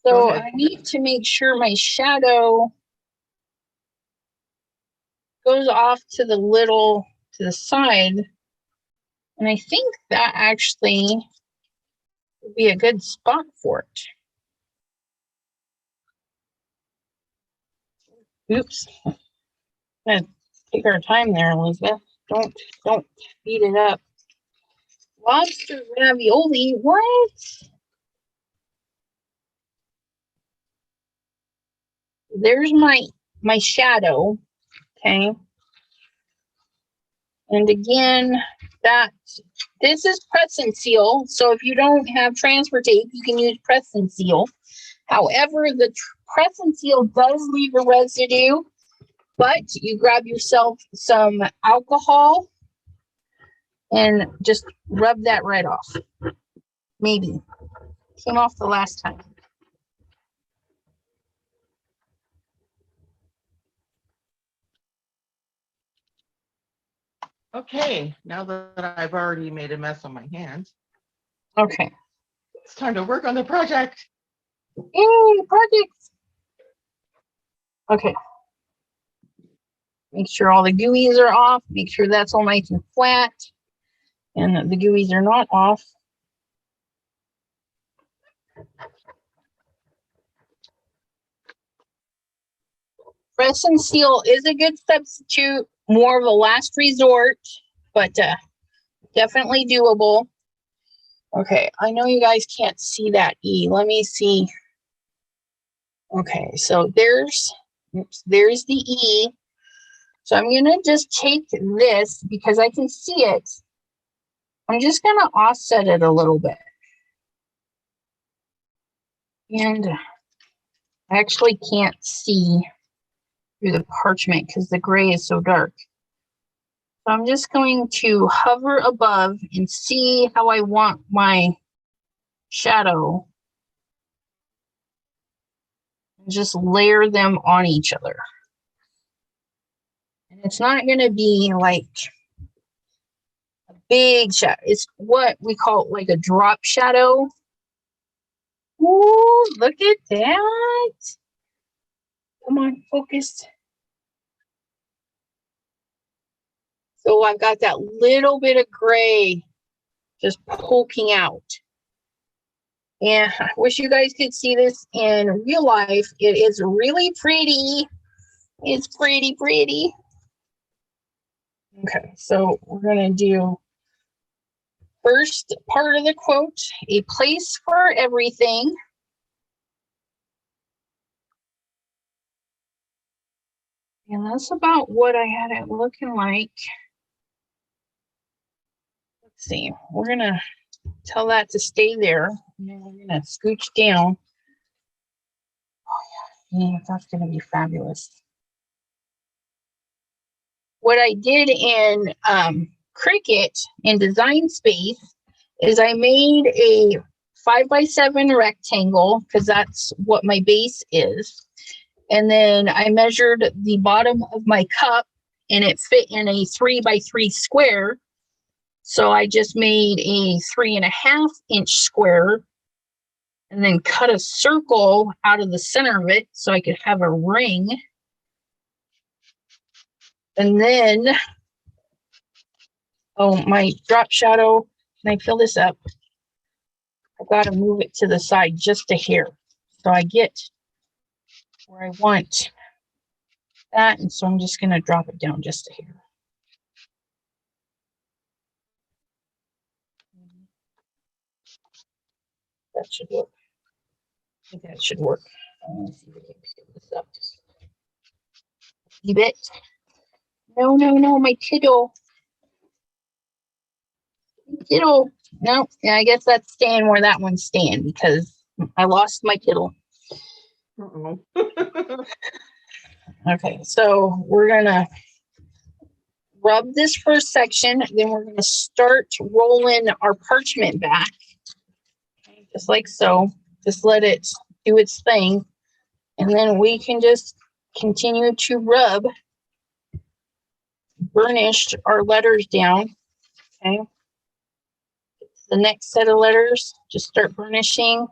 So I need to make sure my shadow goes off to the side. And I think that actually would be a good spot for it. Oops. Gonna take our time there, Elizabeth. Don't beat it up. Lobster ravioli, what? There's my shadow. Okay. And again, this is press and seal. So if you don't have transfer tape, you can use press and seal. However, the press and seal does leave a residue, but you grab yourself some alcohol and just rub that right off. Maybe. Came off the last time. Okay, now that I've already made a mess on my hands, Okay. it's time to work on the project. Yay, projects. Okay. Make sure all the gooeys are off. Make sure that's all nice and flat. And the gooeys are not off. Press and seal is a good substitute. More of a last resort, but definitely doable. Okay, I know you guys can't see that E. Let me see. Okay, so there's the E. So I'm gonna just take this because I can see it. I'm just gonna offset it a little bit. And I actually can't see through the parchment because the gray is so dark. So I'm just going to hover above and see how I want my shadow. Just layer them on each other. And it's not going to be like a big shadow. It's what we call like a drop shadow. Ooh, look at that. Come on, focus. So I've got that little bit of gray just poking out. And I wish you guys could see this in real life. It is really pretty. It's pretty, pretty. Okay, so we're going to do first part of the quote, a place for everything. And that's about what I had it looking like. Let's see, we're going to tell that to stay there. And then we're going to scooch down. Oh, yeah, that's going to be fabulous. What I did in Cricut in Design Space is I made a 5x7 rectangle because that's what my base is. And then I measured the bottom of my cup and it fit in a 3x3 square. So I just made a 3.5-inch square and then cut a circle out of the center of it so I could have a ring. And then, oh, my drop shadow, can I fill this up? I've got to move it to the side just a hair. So I get where I want that. And so I'm just going to drop it down just a hair. That should work. I think that should work. Let me see if I can pick this up. Keep it. No, my tittle. Tittle. No, yeah, I guess that's staying where that one's staying because I lost my Kindle. Uh-oh. Okay, so we're gonna rub this first section, then we're gonna start rolling our parchment back. Okay, just like so. Just let it do its thing. And then we can just continue to rub, burnish our letters down. Okay. The next set of letters, just start burnishing.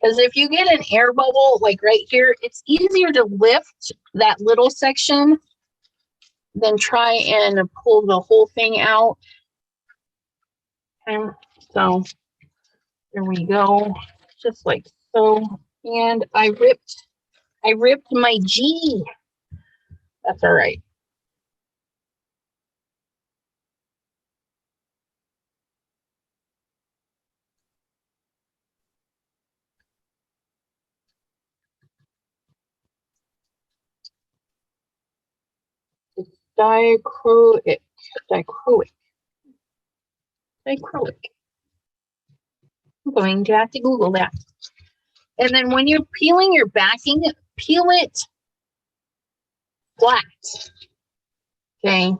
Because if you get an air bubble, like right here, it's easier to lift that little section than try and pull the whole thing out. Okay. So there we go, just like so. And I ripped my G. That's all right. It's dichroic. Dichroic. Dichroic. I'm going to have to Google that. And then when you're peeling your backing, peel it flat. Okay.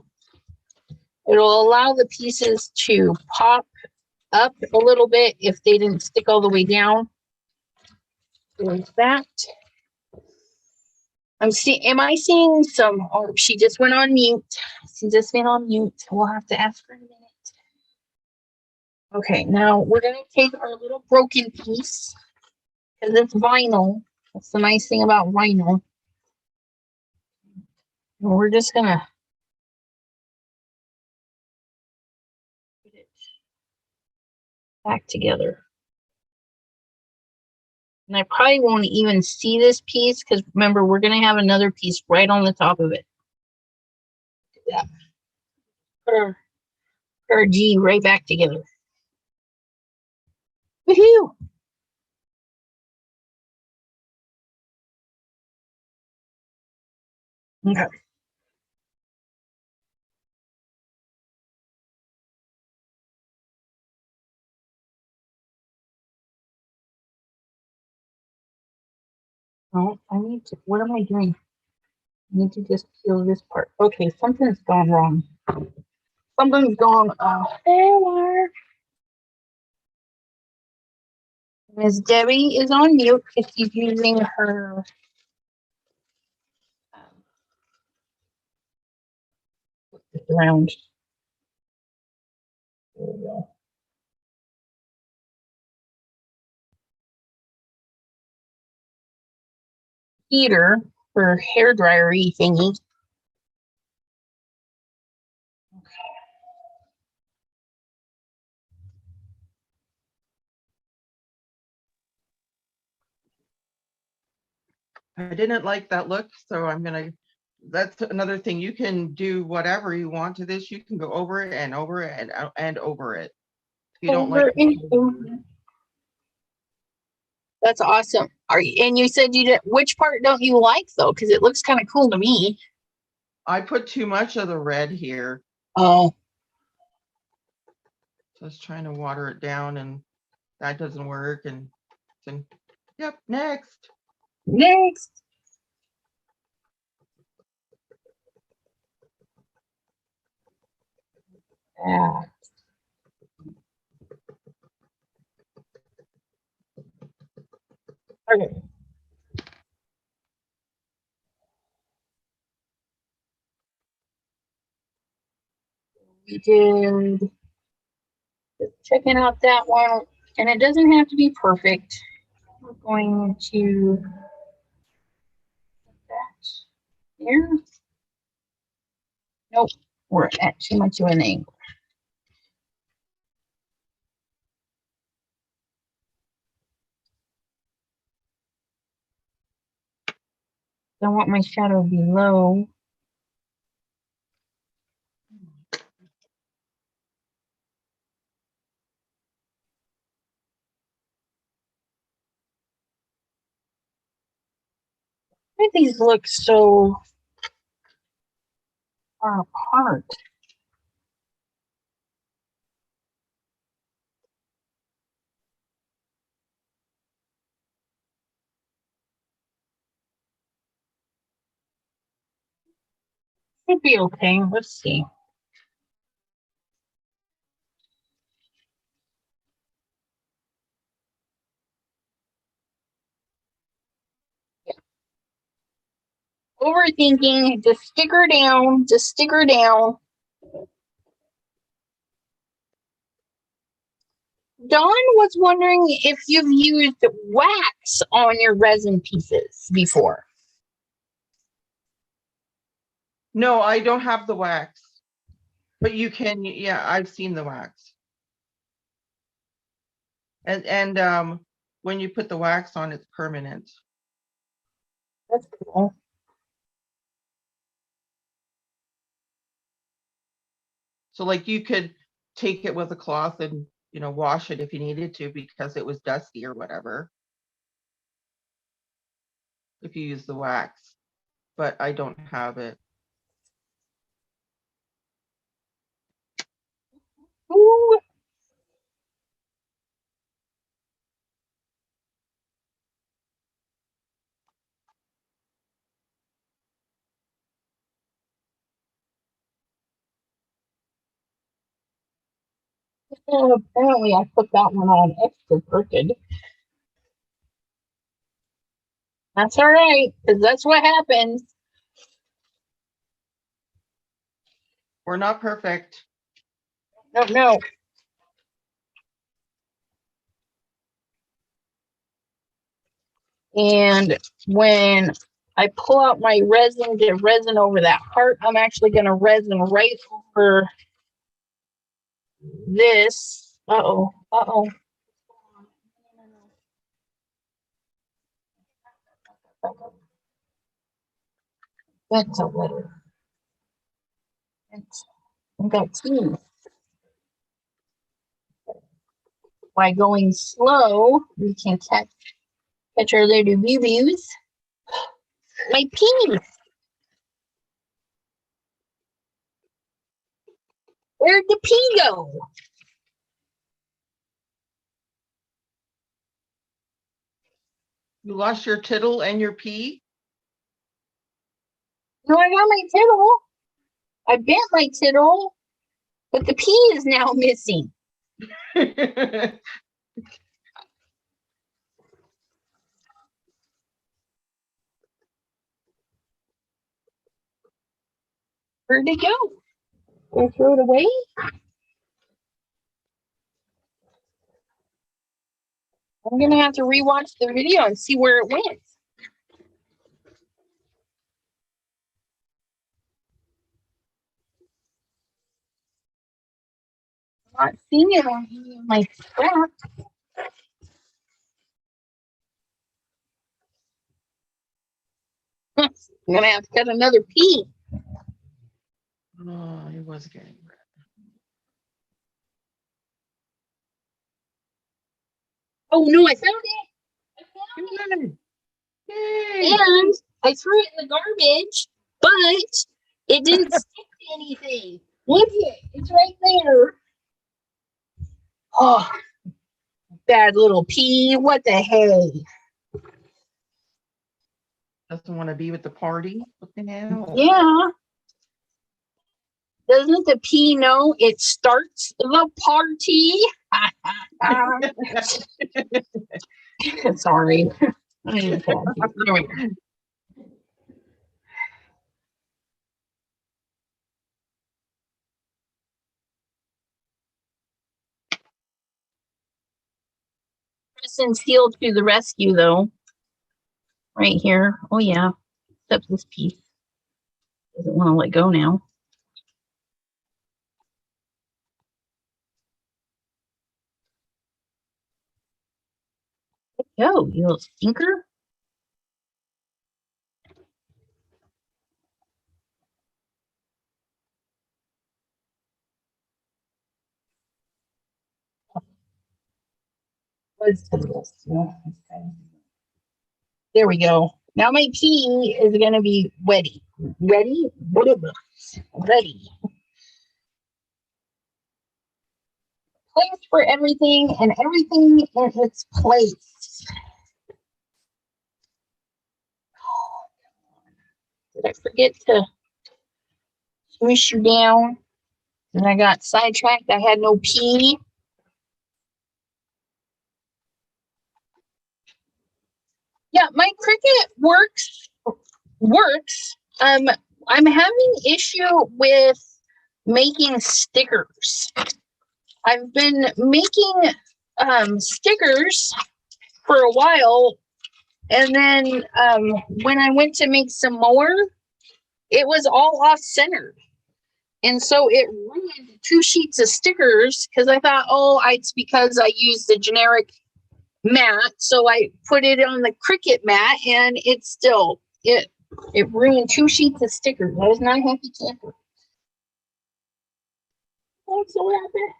It'll allow the pieces to pop up a little bit if they didn't stick all the way down. There's that. Am I seeing some, oh, she just went on mute. She just went on mute. We'll have to ask her in a minute. Okay, now we're gonna take our little broken piece because it's vinyl. That's the nice thing about vinyl. And we're just gonna put it back together. And I probably won't even see this piece because remember, we're gonna have another piece right on the top of it. Yeah. Put our G right back together. Woohoo! Okay. Oh, I need to, what am I doing? I need to just peel this part. Okay, something's gone wrong. Something's gone there. Miss Debbie is on mute because she's using her around. There we go. Heater for hair dryery thingy. I didn't like that look, so I'm gonna, that's another thing. You can do whatever you want to this. You can go over it and over it and over it. If you don't like it. That's awesome. Are you, and you said you did, which part don't you like though? Because it looks kind of cool to me. I put too much of the red here. Oh. Just trying to water it down and that doesn't work. And yep, next. Next. Yeah. Okay. We did just checking out that one, and it doesn't have to be perfect. We're going to put that here. Nope, we're at too much of an angle. Don't want my shadow below. Why do these look so far apart. Should be okay. Let's see. Overthinking, just stick her down, just stick her down. Dawn was wondering if you've used wax on your resin pieces before. No, I don't have the wax, but you can, yeah, I've seen the wax. And when you put the wax on, it's permanent. That's cool. So like you could take it with a cloth and, you know, wash it if you needed to because it was dusty or whatever. If you use the wax, but I don't have it. Ooh. And apparently I put that one on extra crooked. That's all right, because that's what happens. We're not perfect. No. And when I pull out my resin, get resin over that heart, I'm actually going to resin right over this. Uh-oh. That's a letter. That's two. By going slow, we can catch our little views. My pee. Where'd the pee go? You lost your tittle and your pea? No, I got my tittle. I bent my tittle, but the pea is now missing. Where'd it go? Or throw it away? I'm gonna have to rewatch the video and see where it went. I'm not seeing it on any of my scraps. I'm gonna have to cut another pea. Oh, it was getting red. Oh no, I found it. Yay. And I threw it in the garbage, but it didn't stick to anything. Look it, it's right there. Oh, bad little pea. What the hey? Doesn't want to be with the party. What the hell? Yeah. Doesn't the pea know it starts the party? Sorry. There we go. Kristen sealed to the rescue, though. Right here. Oh, yeah. Except this piece. Doesn't want to let go now. Let go, you little stinker. There we go. Now my P is going to be ready. Ready? Ready. Place for everything and everything in its place. Did I forget to swish you down? And I got sidetracked. I had no P. Yeah, my Cricut works. I'm having issue with making stickers. I've been making stickers for a while, and then when I went to make some more, it was all off-centered. And so it ruined 2 sheets of stickers because I thought, oh, it's because I used the generic mat. So I put it on the Cricut mat, and it's still, it ruined 2 sheets of stickers. I was not happy camper. What's so happy?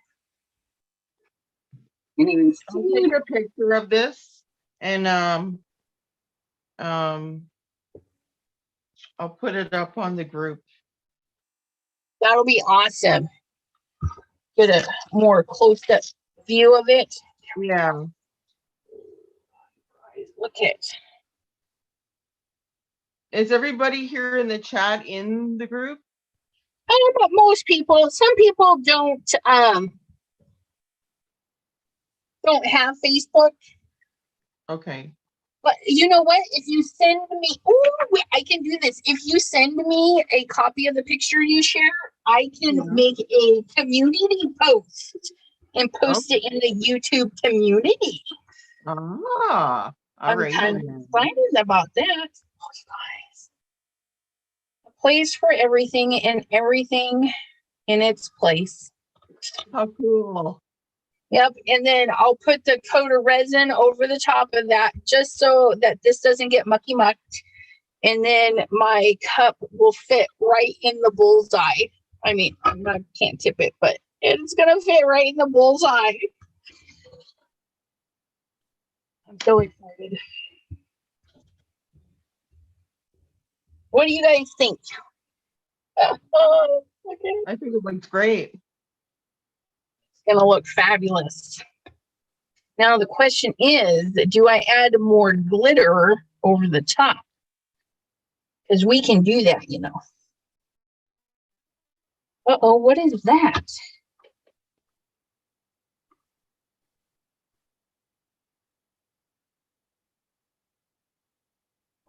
Didn't even I'll see take a picture of this and I'll put it up on the group. That'll be awesome. Get a more close-up view of it. Yeah. Look at. Is everybody here in the chat in the group? But most people, some people don't have Facebook. Okay. But you know what? If you send me, I can do this. If you send me a copy of the picture you share, I can make a community post and post it in the YouTube community. Ah, I'm kind of excited about that. Oh, you guys. A place for everything and everything in its place. How cool. Yep, and then I'll put the coat of resin over the top of that just so that this doesn't get mucky mucked. And then my cup will fit right in the bullseye. I mean, I can't tip it, but it's gonna fit right in the bullseye. I'm so excited. What do you guys think? Okay. I think it looks great. Gonna look fabulous. Now the question is, do I add more glitter over the top? Because we can do that, you know. Uh-oh, what is that?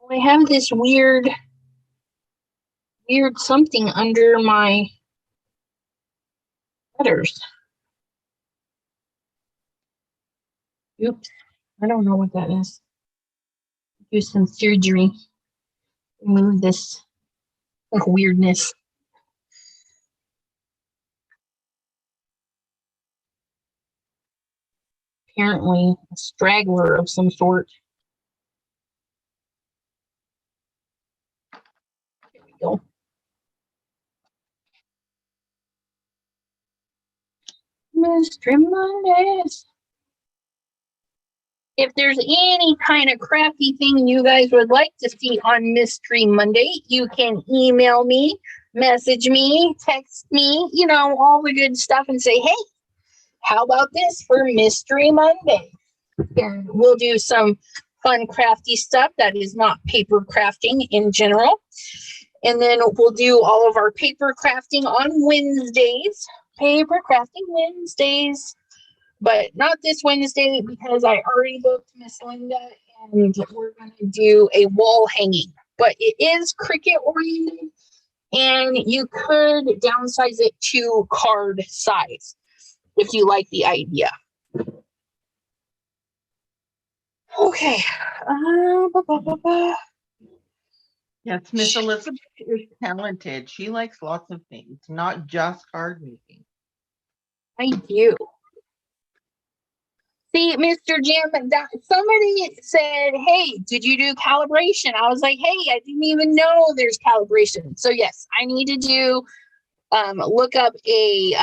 I have this weird something under my letters. Oops, I don't know what that is. Do some surgery. Remove this weirdness. Apparently a straggler of some sort. Here we go. Mystery Mondays. If there's any kind of crafty thing you guys would like to see on Mystery Monday, you can email me, message me, text me, you know, all the good stuff and say, hey, how about this for Mystery Monday? And we'll do some fun crafty stuff that is not paper crafting in general. And then we'll do all of our paper crafting on Wednesdays. Paper crafting Wednesdays. But not this Wednesday because I already booked Miss Linda and we're going to do a wall hanging. But it is Cricut oriented and you could downsize it to card size if you like the idea. Okay. Yes, Miss Elizabeth is talented. She likes lots of things, not just card making. I do. See, Mr. Jim, somebody said, hey, did you do calibration? I was like, hey, I didn't even know there's calibration. So yes, I need to do, look up a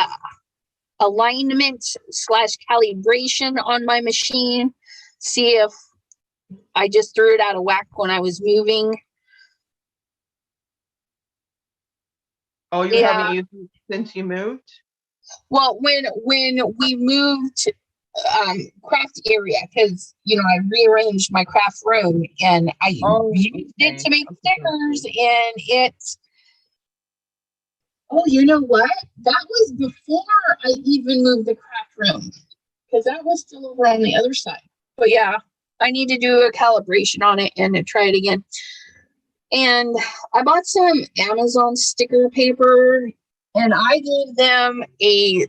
alignment / calibration on my machine, see if I just threw it out of whack when I was moving. Oh, you haven't used it since you moved? Well, when we moved craft area, because I rearranged my craft room and I used it to make stickers, and it's you know what? That was before I even moved the craft room, because that was still over on the other side. But yeah, I need to do a calibration on it and to try it again. And I bought some Amazon sticker paper, and I gave them a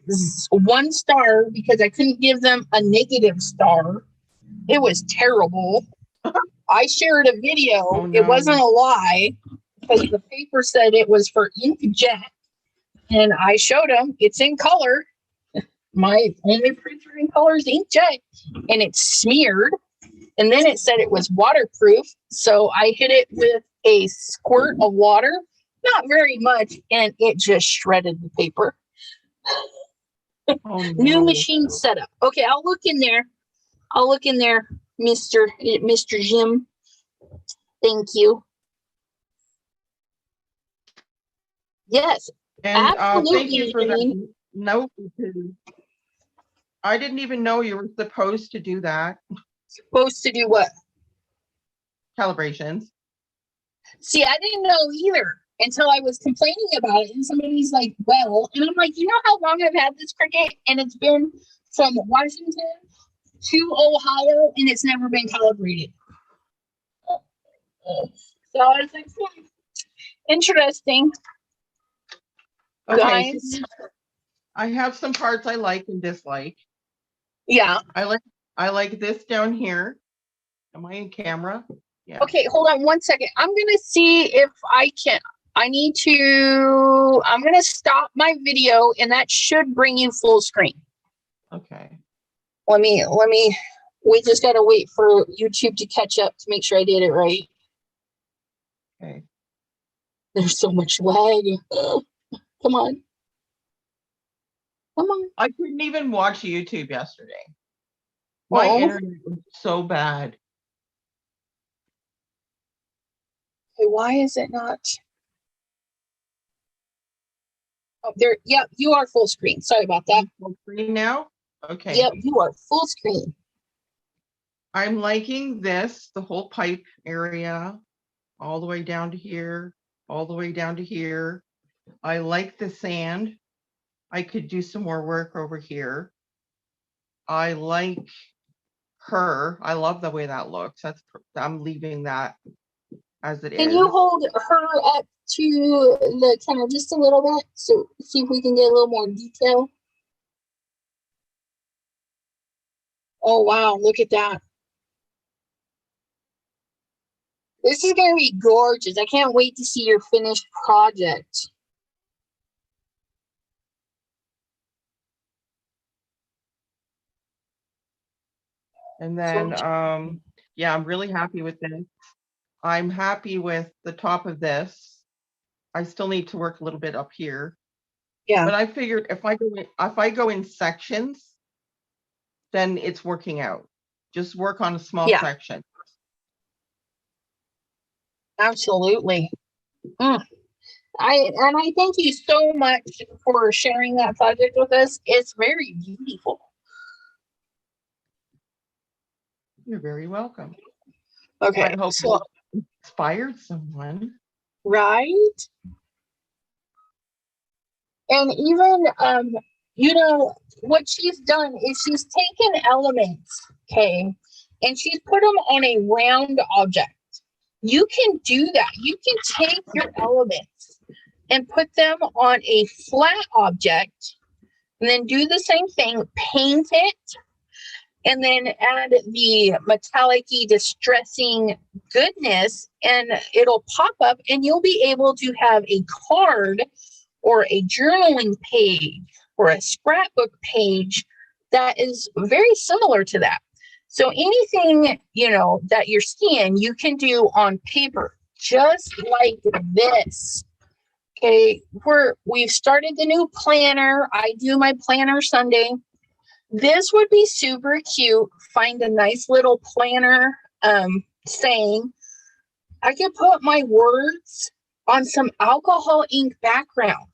1 star because I couldn't give them a negative star. It was terrible. I shared a video. Oh, no. It wasn't a lie, because the paper said it was for inkjet, and I showed them it's in color. My only printer in color is inkjet, and it's smeared. And then it said it was waterproof, so I hit it with a squirt of water, not very much, and it just shredded the paper. Oh, no. New machine setup. Okay, I'll look in there, Mr. Jim. Thank you. Yes, and thank you for that note. I didn't even know you were supposed to do that. Supposed to do what? Calibrations. See, I didn't know either until I was complaining about it, and somebody's like, well, and I'm like, you know how long I've had this Cricut, and it's been from Washington to Ohio, and it's never been calibrated. So I was like, interesting. Okay, guys. so I have some parts I like and dislike. Yeah. I like this down here. Am I in camera? Yeah. Okay, hold on 1 second. I'm gonna see if I can. I'm gonna stop my video, and that should bring you full screen. Okay. Let me, we just gotta wait for YouTube to catch up to make sure I did it right. Okay. There's so much lag. Come on. I couldn't even watch YouTube yesterday. My internet was so bad. Okay, why is it not? Oh, there. Yep, you are full screen. Sorry about that. Full screen now? Okay. Yep, you are full screen. I'm liking this, the whole pipe area, all the way down to here, all the way down to here. I like the sand. I could do some more work over here. I like her. I love the way that looks. I'm leaving that as it is. Can you hold her up to the camera just a little bit, so see if we can get a little more detail? Oh wow, look at that. This is gonna be gorgeous. I can't wait to see your finished project. And then, yeah, I'm really happy with this. I'm happy with the top of this. I still need to work a little bit up here. Yeah. But I figured if I go in sections, then it's working out. Just work on a small section. Absolutely. I thank you so much for sharing that project with us. It's very beautiful. You're very welcome. Okay. I hope it inspired someone. Right. And even what she's done is she's taken elements, okay, and she's put them on a round object. You can do that. You can take your elements and put them on a flat object, and then do the same thing, paint it, and then add the metallic-y distressing goodness, and it'll pop up, and you'll be able to have a card or a journaling page or a scrapbook page that is very similar to that. So anything, that you're seeing, you can do on paper, just like this. Okay, we've started the new planner. I do my planner Sunday. This would be super cute. Find a nice little planner saying I could put my words on some alcohol ink background.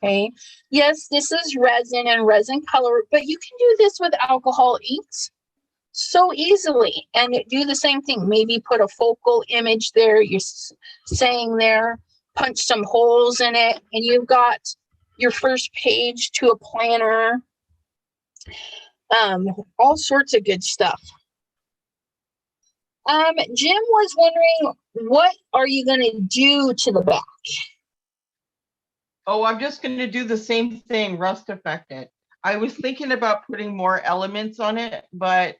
Okay. Yes, this is resin and resin color, but you can do this with alcohol inks so easily and do the same thing. Maybe put a focal image there. You're saying there, punch some holes in it, and you've got your first page to a planner. All sorts of good stuff. Jim was wondering, what are you going to do to the back? Oh, I'm just going to do the same thing, rust affect it. I was thinking about putting more elements on it, but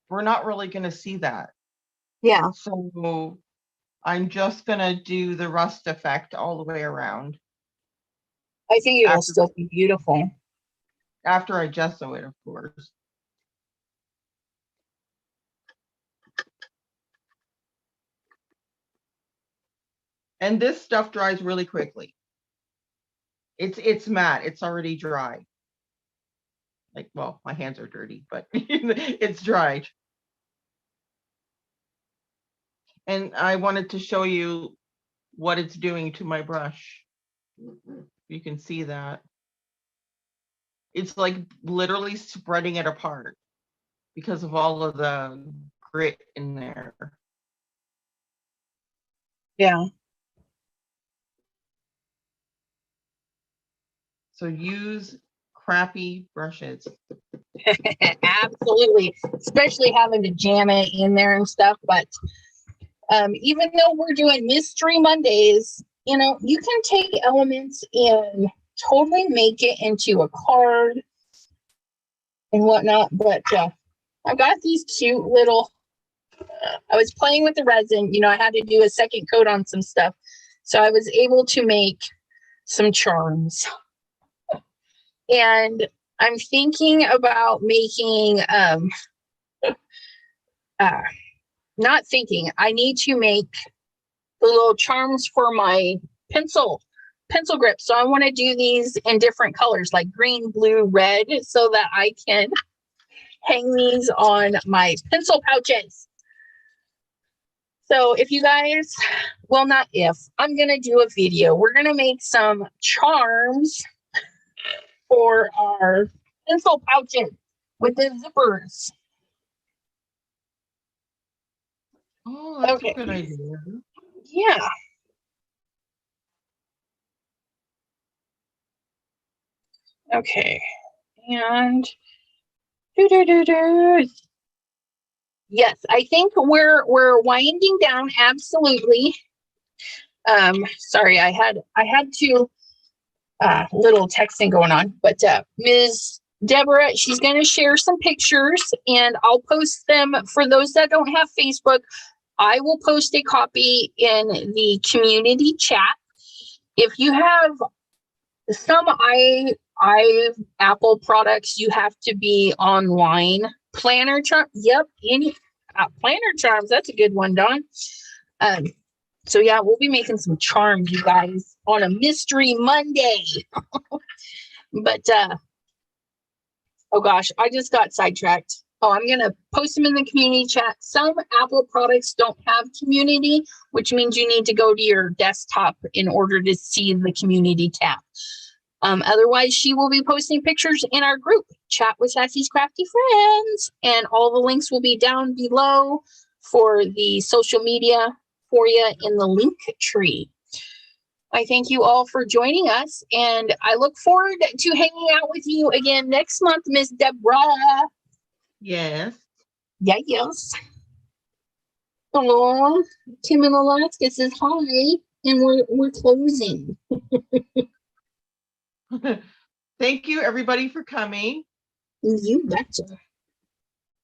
we're not really going to see that. Yeah. So I'm just going to do the rust effect all the way around. I think it'll still be beautiful. After I gesso it, of course. And this stuff dries really quickly. It's matte. It's already dry. Like, well, my hands are dirty, but it's dried. And I wanted to show you what it's doing to my brush. You can see that. It's like literally spreading it apart because of all of the grit in there. Yeah. So use crappy brushes. Absolutely, especially having to jam it in there and stuff. But even though we're doing Mystery Mondays, you know, you can take elements and totally make it into a card and whatnot. But I've got these cute little, I was playing with the resin, you know, I had to do a second coat on some stuff. So I was able to make some charms. And I'm thinking about making, not thinking, I need to make the little charms for my pencil grip. So I want to do these in different colors, like green, blue, red, so that I can hang these on my pencil pouches. So if you guys, well, not if, I'm going to do a video. We're going to make some charms for our pencil pouches with the zippers. Oh, that's Okay. a good idea. Yeah. Okay. And yes, I think we're winding down. Absolutely. Sorry, I had to little texting going on, but Ms. Deborah, she's going to share some pictures and I'll post them. For those that don't have Facebook, I will post a copy in the community chat. If you have some Apple products, you have to be online. Planner charm, yep, any planner charms, that's a good one, Dawn. So yeah, we'll be making some charms, you guys, on a Mystery Monday. But oh gosh, I just got sidetracked. Oh, I'm gonna post them in the community chat. Some Apple products don't have community, which means you need to go to your desktop in order to see the community tab. Otherwise, she will be posting pictures in our group, Chat with Sassy's Crafty Friends, and all the links will be down below for the social media for you in the link tree. I thank you all for joining us, and I look forward to hanging out with you again next month, Miss Deborah. Yes. Yeah, yes. Hello, Tim in Alaska says hi, and we're closing. Thank you, everybody, for coming. You betcha.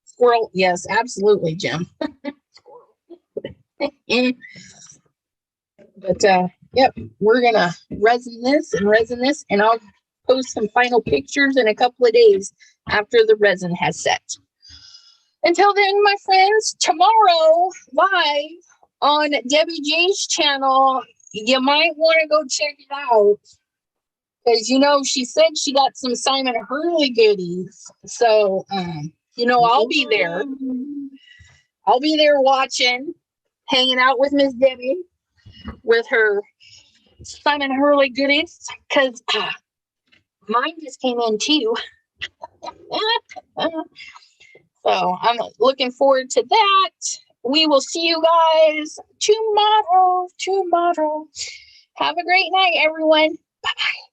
Squirrel, yes, absolutely, Jim. But yep, we're gonna resin this, and I'll post some final pictures in a couple of days after the resin has set. Until then, my friends, tomorrow live on Debbie J's channel, you might want to go check it out. Because, you know, she said she got some Simon Hurley goodies. So, you know, I'll be there. I'll be there watching, hanging out with Miss Debbie with her Simon Hurley goodies, because mine just came in too. So I'm looking forward to that. We will see you guys tomorrow. Have a great night, everyone. Bye-bye.